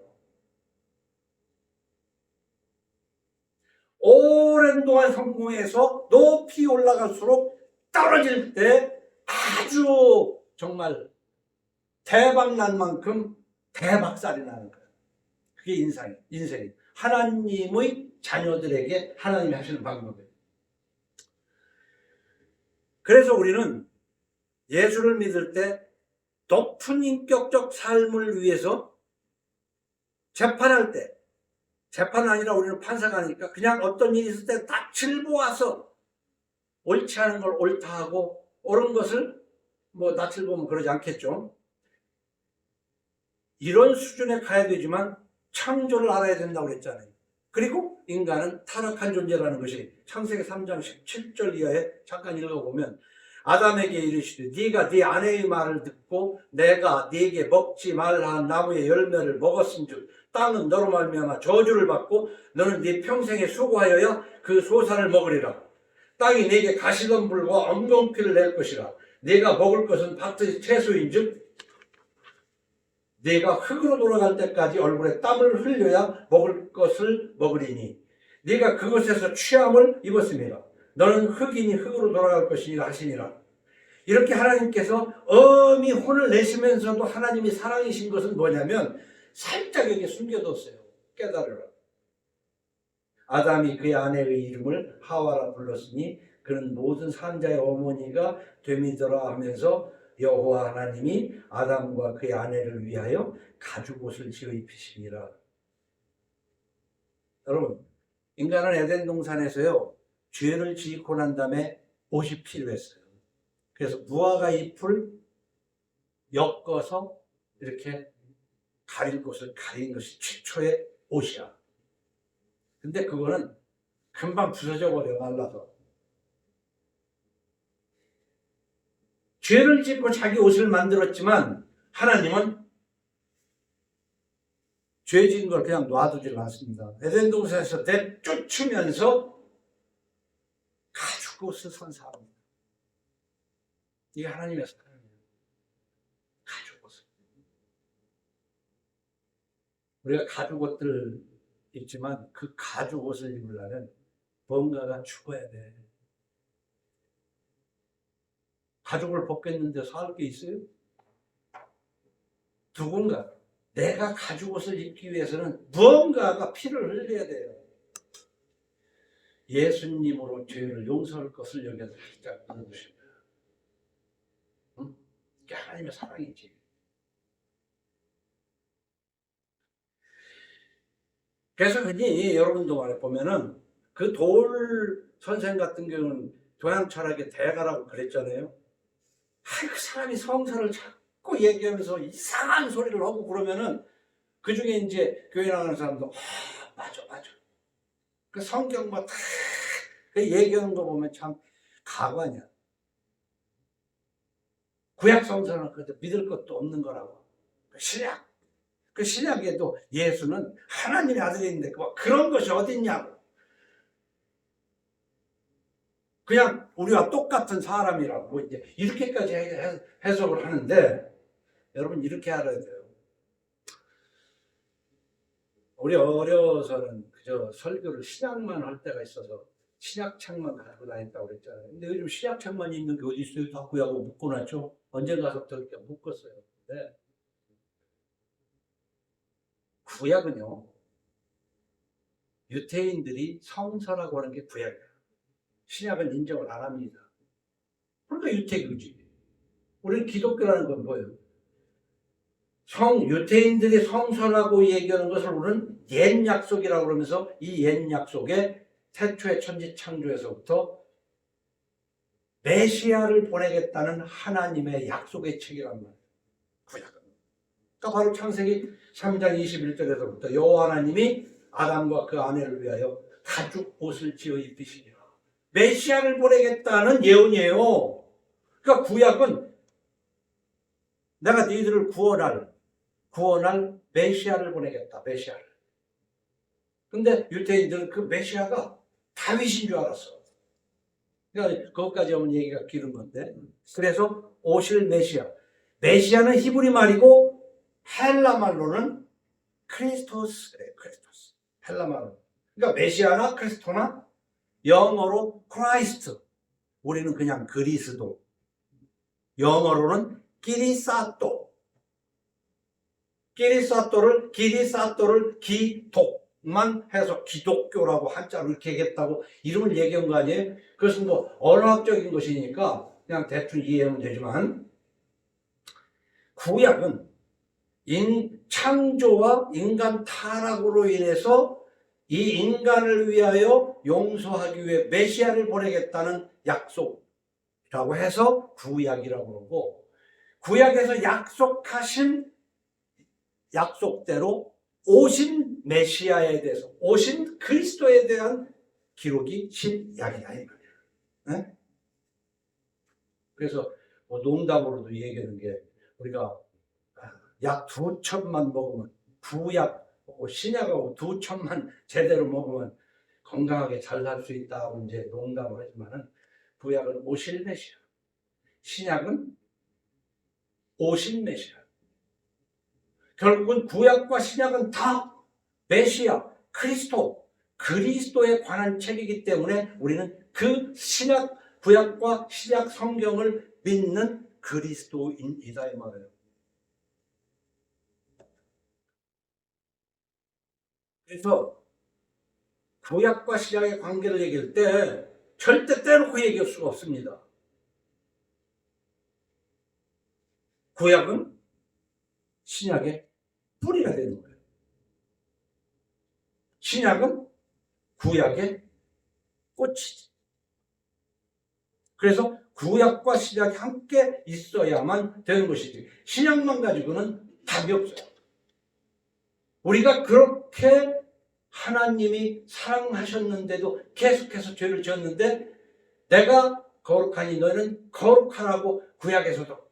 오랜 동안 성공해서 높이 올라갈수록 떨어질 때 아주 정말 대박 난 만큼 대박살이 나는 거예요. 그게 인생이. 하나님의 자녀들에게 하나님이 하시는 방법이에요. 그래서 우리는 예수를 믿을 때 높은 인격적 삶을 위해서 재판할 때, 재판은 아니라 우리는 판사가 아니니까 그냥 어떤 일이 있을 때 낯을 보아서 옳지 않은 걸 옳다 하고 옳은 것을 낯을 보면 그러지 않겠죠. 이런 수준에 가야 되지만 창조를 알아야 된다고 그랬잖아요. 그리고 인간은 타락한 존재라는 것이 창세기 3장 17절 이하에 잠깐 읽어보면 아담에게 이르시되 네가 네 아내의 말을 듣고 내가 네게 먹지 말라 한 나무의 열매를 먹었은즉 땅은 너로 말미암아 저주를 받고 너는 네 평생에 수고하여야 그 소산을 먹으리라. 땅이 네게 가시덤불과 엉겅퀴를 낼 것이라. 네가 먹을 것은 밭의 채소인즉 네가 흙으로 돌아갈 때까지 얼굴에 땀을 흘려야 먹을 것을 먹으리니 네가 그것에서 취함을 입었음이라. 너는 흙이니 흙으로 돌아갈 것이니라 하시니라. 이렇게 하나님께서 엄히 혼을 내시면서도 하나님이 사랑이신 것은 뭐냐면 살짝 여기 숨겨뒀어요. 깨달으라. 아담이 그의 아내의 이름을 하와라 불렀으니 그는 모든 산자의 어머니가 됨이더라 하면서 여호와 하나님이 아담과 그의 아내를 위하여 가죽옷을 지어 입히시니라. 여러분, 인간은 에덴 동산에서요 죄를 지고 난 다음에 옷이 필요했어요. 그래서 무화과 잎을 엮어서 이렇게 가릴 것을 가린 것이 최초의 옷이야. 근데 그거는 금방 부서져 버려, 말라서. 죄를 짓고 자기 옷을 만들었지만 하나님은 죄 지은 걸 그냥 놔두질 않습니다. 에덴 동산에서 내쫓으면서 가죽옷을 산 사람입니다. 이게 하나님의 사랑이에요. 가죽옷을. 우리가 가죽옷들 입지만 그 가죽옷을 입으려면 뭔가가 죽어야 돼. 가죽을 벗겼는데 살 게 있어요? 누군가 내가 가죽옷을 입기 위해서는 무언가가 피를 흘려야 돼요. 예수님으로 죄를 용서할 것을 여기서 살짝 넣어두신 거예요. 응? 이게 하나님의 사랑이지. 그래서 흔히 여러분도 말해 보면은 그 돌 선생 같은 경우는 동양 철학의 대가라고 그랬잖아요. 그 사람이 성서를 자꾸 얘기하면서 이상한 소리를 하고 그러면은 그 중에 이제 교회 나가는 사람도 맞아. 그 성경 뭐 다 얘기하는 거 보면 참 가관이야. 구약 성서는 그것도 믿을 것도 없는 거라고. 그 신약에도 예수는 하나님의 아들인데 뭐 그런 것이 어딨냐고. 그냥 우리와 똑같은 사람이라고 이제 이렇게까지 해석을 하는데 여러분 이렇게 알아야 돼요. 우리 어려서는 그저 설교를 신약만 할 때가 있어서 신약책만 가지고 다녔다고 그랬잖아요. 근데 요즘 신약책만 있는 게 어디 있어요? 다 구약하고 묶어놨죠. 언젠가서부터 이렇게 묶었어요. 근데 구약은요, 유태인들이 성서라고 하는 게 구약이에요. 신약은 인정을 안 합니다. 그러니까 유태교지. 우리는 기독교라는 건 뭐예요? 유태인들이 성서라고 얘기하는 것을 우리는 옛 약속이라고 그러면서 이 옛 약속에 태초의 천지 창조에서부터 메시아를 보내겠다는 하나님의 약속의 책이란 말이에요. 구약은. 그러니까 바로 창세기 3장 21절에서부터 여호와 하나님이 아담과 그 아내를 위하여 가죽 옷을 지어 입히시니라. 메시아를 보내겠다는 예언이에요. 그러니까 구약은 내가 너희들을 구원할 메시아를 보내겠다. 메시아를. 근데 유태인들은 그 메시아가 다윗인 줄 알았어. 그러니까 그것까지 하면 얘기가 길은 건데. 그래서 오실 메시아. 메시아는 히브리 말이고 헬라 말로는 크리스토스래. 크리스토스. 헬라 말로. 그러니까 메시아나 크리스토나 영어로 크라이스트. 우리는 그냥 그리스도. 영어로는 기리사또. 기리사또를 기독만 해서 기독교라고 한자로 이렇게 하겠다고 이름을 얘기한 거 아니에요? 그것은 뭐 언어학적인 것이니까 그냥 대충 이해하면 되지만 구약은 창조와 인간 타락으로 인해서 이 인간을 위하여 용서하기 위해 메시아를 보내겠다는 약속이라고 해서 구약이라고 그러고 구약에서 약속하신 약속대로 오신 메시아에 대해서 오신 그리스도에 대한 기록이 신약이다 이 말이에요. 네? 그래서 뭐 농담으로도 얘기하는 게 우리가 약 2천만 먹으면 구약하고 신약하고 2천만 제대로 먹으면 건강하게 잘 살 수 있다고 이제 농담을 하지만은 구약은 오실 메시아, 신약은 오신 메시아. 결국은 구약과 신약은 다 메시아, 그리스도에 관한 책이기 때문에 우리는 그 구약과 신약 성경을 믿는 그리스도인이다 이 말이에요. 그래서 구약과 신약의 관계를 얘기할 때 절대 떼놓고 얘기할 수가 없습니다. 구약은 신약의 뿌리가 되는 거예요. 신약은 구약의 꽃이지. 그래서 구약과 신약이 함께 있어야만 되는 것이지. 신약만 가지고는 답이 없어요. 우리가 그렇게 하나님이 사랑하셨는데도 계속해서 죄를 지었는데 내가 거룩하니 너희는 거룩하라고 구약에서도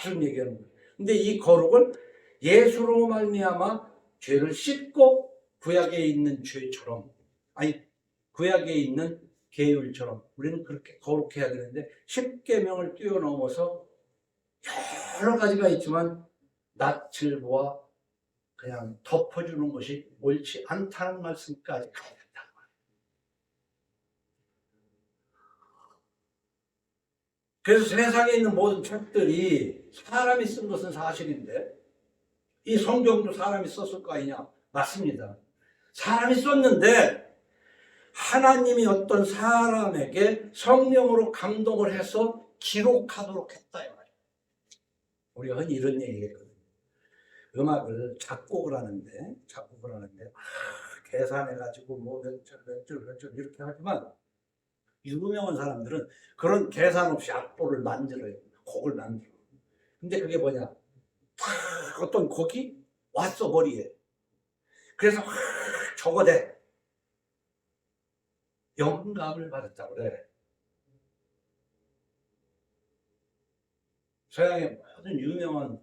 계속 얘기하는 거예요. 근데 이 거룩을 예수로 말미암아 죄를 씻고 구약에 있는 죄처럼 구약에 있는 계율처럼 우리는 그렇게 거룩해야 되는데 10계명을 뛰어넘어서 여러 가지가 있지만 낯을 보아 그냥 덮어주는 것이 옳지 않다는 말씀까지 가야 된다. 그래서 세상에 있는 모든 책들이 사람이 쓴 것은 사실인데 이 성경도 사람이 썼을 거 아니냐? 맞습니다. 사람이 썼는데 하나님이 어떤 사람에게 성령으로 감동을 해서 기록하도록 했다 이 말이에요. 우리가 흔히 이런 얘기했거든요. 음악을 작곡을 하는데 계산해가지고 뭐 몇 줄 이렇게 하지만 유명한 사람들은 그런 계산 없이 악보를 만들어요. 곡을 만들어. 근데 그게 뭐냐? 어떤 곡이 왔어 머리에. 그래서 적어대. 영감을 받았다고 그래. 서양의 모든 유명한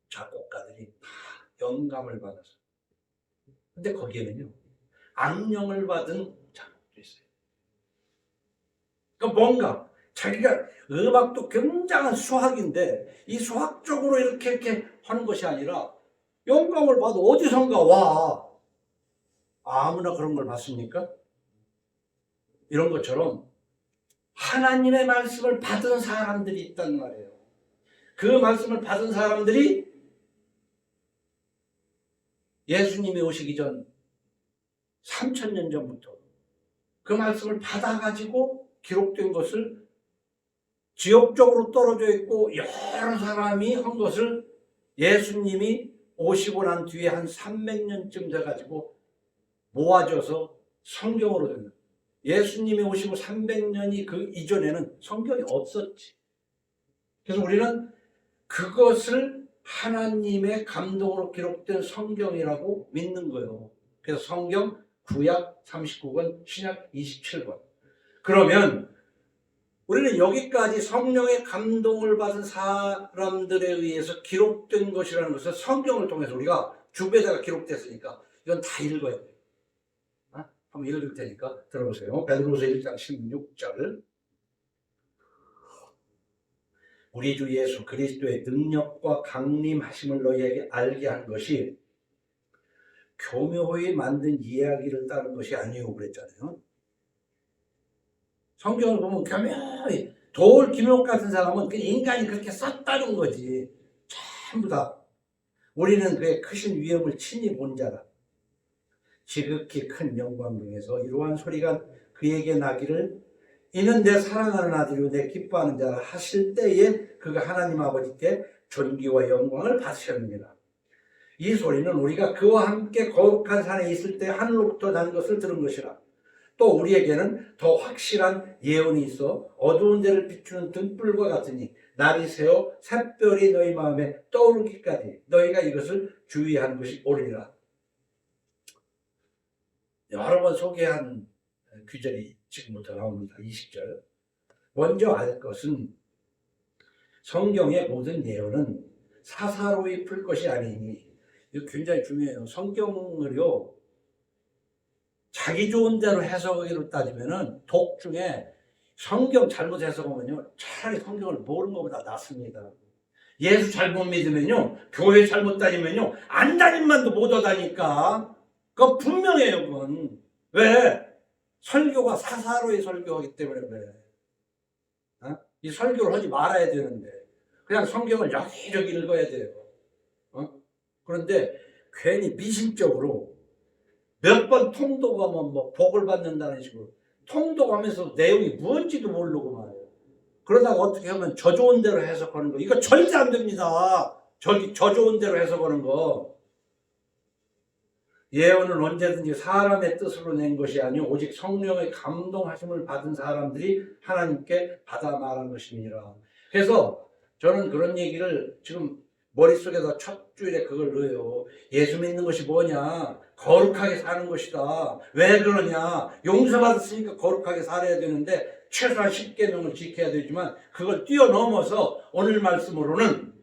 작곡가들이 다 영감을 받았어. 근데 거기에는요, 악령을 받은 작곡도 있어요. 그러니까 뭔가 자기가 음악도 굉장한 수학인데 이 수학적으로 이렇게 하는 것이 아니라 영감을 받아 어디선가 와. 아무나 그런 걸 받습니까? 이런 것처럼 하나님의 말씀을 받은 사람들이 있단 말이에요. 그 말씀을 받은 사람들이 예수님이 오시기 전 3000년 전부터 그 말씀을 받아가지고 기록된 것을 지역적으로 떨어져 있고 여러 사람이 한 것을 예수님이 오시고 난 뒤에 한 300년쯤 돼가지고 모아져서 성경으로 된 거예요. 예수님이 오시고 300년이 그 이전에는 성경이 없었지. 그래서 우리는 그것을 하나님의 감동으로 기록된 성경이라고 믿는 거예요. 그래서 성경 구약 39권, 신약 27권. 그러면 우리는 여기까지 성령의 감동을 받은 사람들에 의해서 기록된 것이라는 것을 성경을 통해서 우리가 주배자가 기록됐으니까 이건 다 읽어야 돼요. 한번 읽을 테니까 들어보세요. 베드로서 1장 16절. 우리 주 예수 그리스도의 능력과 강림하심을 너희에게 알게 한 것이 교묘히 만든 이야기를 따른 것이 아니오 그랬잖아요. 성경을 보면 교묘히 도울 김옥 같은 사람은 그냥 인간이 그렇게 썼다는 거지. 전부 다. 우리는 그의 크신 위엄을 친히 본 자라. 지극히 큰 영광 중에서 이러한 소리가 그에게 나기를 이는 내 사랑하는 아들이요 내 기뻐하는 자라 하실 때에 그가 하나님 아버지께 존귀와 영광을 받으셨느니라. 이 소리는 우리가 그와 함께 거룩한 산에 있을 때 하늘로부터 난 것을 들은 것이라. 또 우리에게는 더 확실한 예언이 있어 어두운 데를 비추는 등불과 같으니 날이 새어 샛별이 너희 마음에 떠오르기까지 너희가 이것을 주의하는 것이 옳으리라. 여러 번 소개한 규절이 지금부터 나옵니다. 20절. 먼저 알 것은 성경의 모든 예언은 사사로이 풀 것이 아니니 이거 굉장히 중요해요. 성경을요 자기 좋은 대로 해석으로 따지면은 독 중에 성경 잘못 해석하면요 차라리 성경을 모르는 것보다 낫습니다. 예수 잘못 믿으면요 교회 잘못 다니면요 안 다니면도 못 오다니까. 그건 분명해요. 그건 왜? 설교가 사사로이 설교하기 때문에 그래. 이 설교를 하지 말아야 되는데 그냥 성경을 여기저기 읽어야 돼요. 그런데 괜히 미심적으로 몇 번 통독하면 뭐 복을 받는다는 식으로 통독하면서 내용이 뭔지도 모르고 말이에요. 그러다가 어떻게 하면 저 좋은 대로 해석하는 거 이거 절대 안 됩니다. 저 좋은 대로 해석하는 거. 예언은 언제든지 사람의 뜻으로 낸 것이 아니오 오직 성령의 감동하심을 받은 사람들이 하나님께 받아 말한 것입니다. 그래서 저는 그런 얘기를 지금 머릿속에다 첫 줄에 그걸 넣어요. 예수 믿는 것이 뭐냐? 거룩하게 사는 것이다. 왜 그러냐? 용서받았으니까 거룩하게 살아야 되는데 최소한 10계명을 지켜야 되지만 그걸 뛰어넘어서 오늘 말씀으로는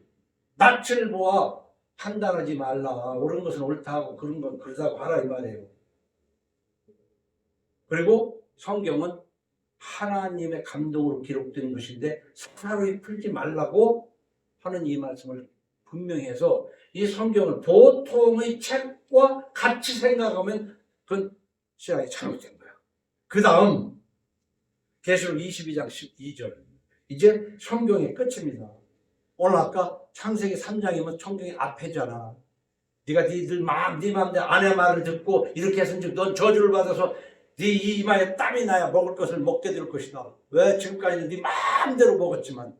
낯을 보아 판단하지 말라. 옳은 것은 옳다고 그런 건 그러다고 하라 이 말이에요. 그리고 성경은 하나님의 감동으로 기록된 것인데 사사로이 풀지 말라고 하는 이 말씀을 분명히 해서 이 성경을 보통의 책과 같이 생각하면 그 신학이 잘못된 거야. 그 다음 계시록 22장 12절 이제 성경의 끝입니다. 오늘 아까 창세기 3장이면 성경이 앞에잖아. 네가 네 마음대로 아내 말을 듣고 이렇게 했은즉 넌 저주를 받아서 네 이마에 땀이 나야 먹을 것을 먹게 될 것이다. 왜? 지금까지는 네 마음대로 먹었지만.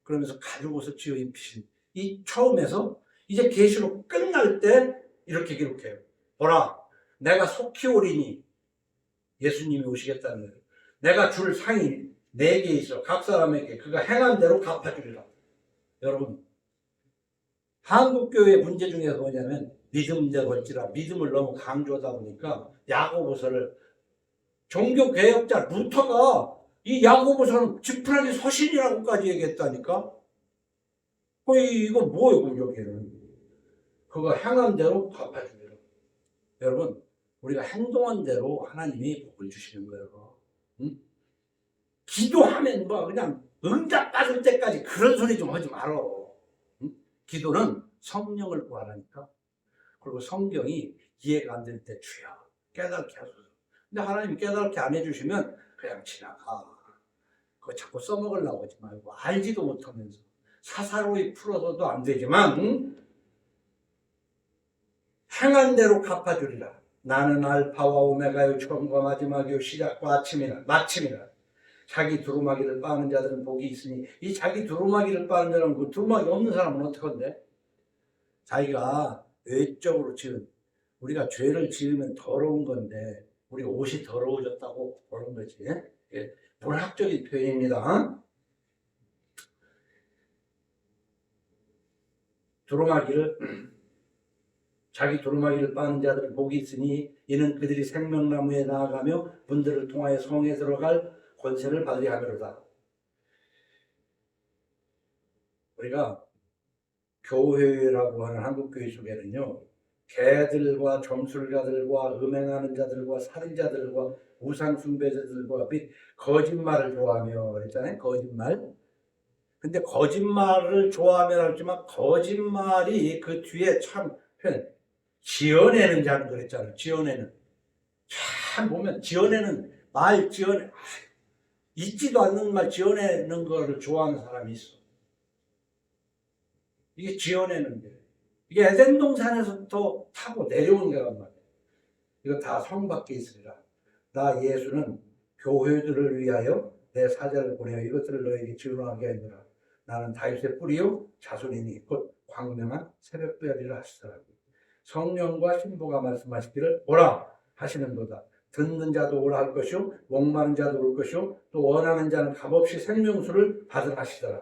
그러면서 가죽 옷을 지어 입히신 이 처음에서 이제 계시록 끝날 때 이렇게 기록해요. 보라, 내가 속히 오리니 예수님이 오시겠다는 거예요. 내가 줄 상이 4개 있어. 각 사람에게 그가 행한 대로 갚아주리라. 여러분, 한국교회의 문제 중에 뭐냐면 믿음대로 할지라 믿음을 너무 강조하다 보니까 야고보서를 종교개혁자 루터가 이 야고보서는 지푸라기 서신이라고까지 얘기했다니까. 이거 뭐예요, 여기는? 그거 행한 대로 갚아주리라. 여러분, 우리가 행동한 대로 하나님이 복을 주시는 거예요. 응? 기도하면 뭐 그냥 응답 받을 때까지 그런 소리 좀 하지 말어. 응? 기도는 성령을 구하라니까. 그리고 성경이 이해가 안 될 때 주여 깨닫게 하소서. 근데 하나님이 깨닫게 안 해주시면 그냥 지나가. 그거 자꾸 써먹으려고 하지 말고 알지도 못하면서 사사로이 풀어서도 안 되지만 행한 대로 갚아주리라. 나는 알파와 오메가요 처음과 마지막이요 시작과 아침이라 마침이라. 자기 두루마기를 빠는 자들은 복이 있으니 이 자기 두루마기를 빠는 자는 그 두루마기 없는 사람은 어떡한데? 자기가 외적으로 지은 우리가 죄를 지으면 더러운 건데 우리 옷이 더러워졌다고 보는 거지. 예, 문학적인 표현입니다. 자기 두루마기를 빠는 자들은 복이 있으니 이는 그들이 생명나무에 나아가며 문들을 통하여 성에 들어갈 권세를 받으려 함이로다. 우리가 교회라고 하는 한국교회 속에는요, 개들과 점술가들과 음행하는 자들과 살인자들과 우상숭배자들과 및 거짓말을 좋아하며 그랬잖아요. 거짓말. 근데 거짓말을 좋아하면 하지만 거짓말이 그 뒤에 참 지어내는 자는 그랬잖아요. 지어내는. 참 보면 지어내는 말 있지도 않는 말 지어내는 거를 좋아하는 사람이 있어. 이게 지어내는 게. 이게 에덴 동산에서부터 타고 내려온 거란 말이에요. 이거 다 성 밖에 있으리라. 나 예수는 교회들을 위하여 내 사자를 보내어 이것들을 너에게 증언하게 하느라. 나는 다윗의 뿌리요 자손이니 곧 광명한 새벽별이라 하시더라고요. 성령과 신부가 말씀하시기를 오라 하시는도다. 듣는 자도 오라 할 것이요 목마른 자도 올 것이요 또 원하는 자는 값없이 생명수를 받으라 하시더라.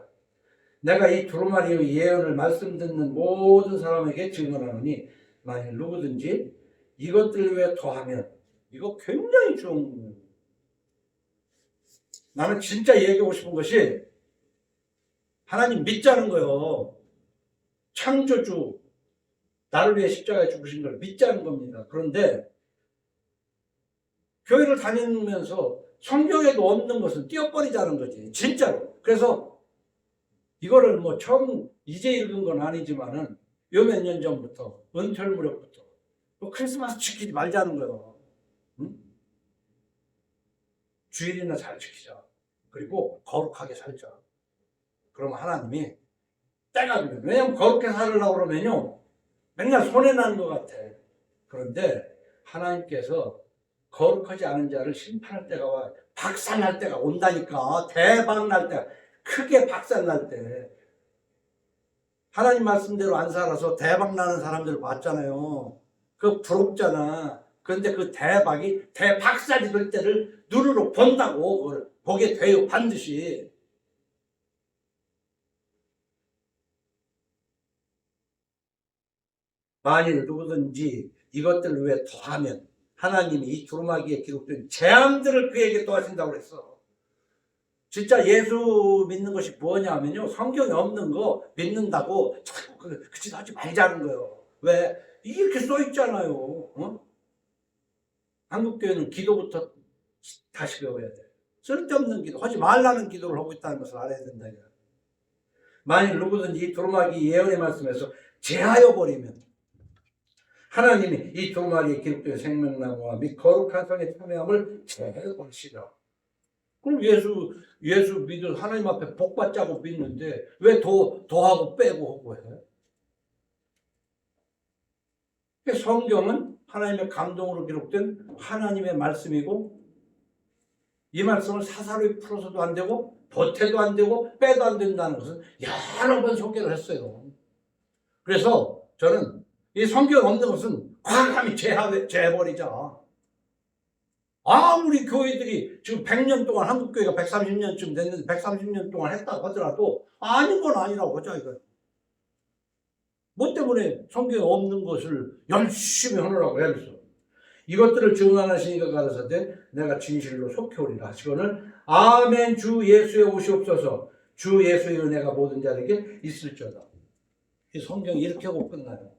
내가 이 두루마리의 예언을 말씀 듣는 모든 사람에게 증언하노니 만일 누구든지 이것들 외에 더하면 이거 굉장히 좋은. 나는 진짜 얘기하고 싶은 것이 하나님 믿자는 거예요. 창조주 나를 위해 십자가에 죽으신 걸 믿자는 겁니다. 그런데 교회를 다니면서 성경에도 없는 것은 띄어버리자는 거지. 진짜로. 그래서 이거를 뭐 처음 이제 읽은 건 아니지만은 요 몇 년 전부터 은퇴 무렵부터 크리스마스 지키지 말자는 거예요. 응? 주일이나 잘 지키자. 그리고 거룩하게 살자. 그럼 하나님이 때가 되면, 왜냐면 거룩하게 살으려고 그러면요 맨날 손해나는 것 같아. 그런데 하나님께서 거룩하지 않은 자를 심판할 때가 와. 박살날 때가 온다니까. 대박 날 때, 크게 박살날 때. 하나님 말씀대로 안 살아서 대박 나는 사람들 봤잖아요. 그 부럽잖아. 그런데 그 대박이 대박살이 될 때를 눈으로 본다고. 그걸 보게 돼요, 반드시. 만일 누구든지 이것들을 위해 더하면 하나님이 이 두루마기에 기록된 재앙들을 그에게 더하신다고 그랬어. 진짜 예수 믿는 것이 뭐냐 하면요, 성경에 없는 거 믿는다고 자꾸 그 짓 하지 말자는 거예요. 왜? 이렇게 써 있잖아요. 어? 한국교회는 기도부터 다시 배워야 돼. 쓸데없는 기도, 하지 말라는 기도를 하고 있다는 것을 알아야 된다. 만일 누구든지 이 두루마기 예언의 말씀에서 제하여 버리면 하나님이 이 두루마기에 기록된 생명나무와 및 거룩한 성의 참여함을 제하여 버리시라. 그럼 예수 믿은 하나님 앞에 복 받자고 믿는데 왜 더하고 빼고 하고 해? 성경은 하나님의 감동으로 기록된 하나님의 말씀이고 이 말씀을 사사로이 풀어서도 안 되고 보태도 안 되고 빼도 안 된다는 것은 여러 번 소개를 했어요. 그래서 저는 이 성경 없는 것은 과감히 제해버리자. 아무리 교회들이 지금 100년 동안 한국교회가 130년쯤 됐는데 130년 동안 했다고 하더라도 아닌 건 아니라고 하자 이거예요. 뭐 때문에 성경에 없는 것을 열심히 하느라고 해야겠어. 이것들을 증언하시니 이가 가라사대 내가 진실로 속해오리라 하시거늘 아멘. 주 예수의 오시옵소서. 주 예수의 은혜가 모든 자에게 있을지어다. 이 성경이 이렇게 하고 끝나요.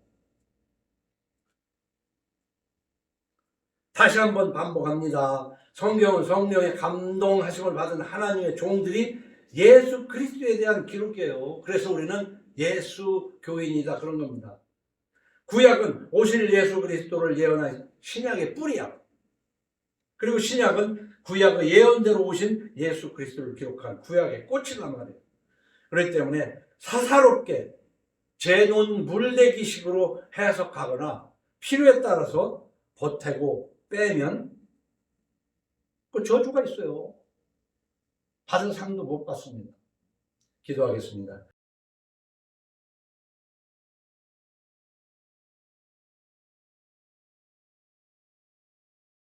다시 한번 반복합니다. 성경은 성령의 감동하심을 받은 하나님의 종들이 예수 그리스도에 대한 기록이에요. 그래서 우리는 예수 교인이다 그런 겁니다. 구약은 오실 예수 그리스도를 예언한 신약의 뿌리야. 그리고 신약은 구약의 예언대로 오신 예수 그리스도를 기록한 구약의 꽃이란 말이에요. 그렇기 때문에 사사롭게 제논 물대기식으로 해석하거나 필요에 따라서 보태고 빼면 그 저주가 있어요. 받은 상도 못 받습니다. 기도하겠습니다.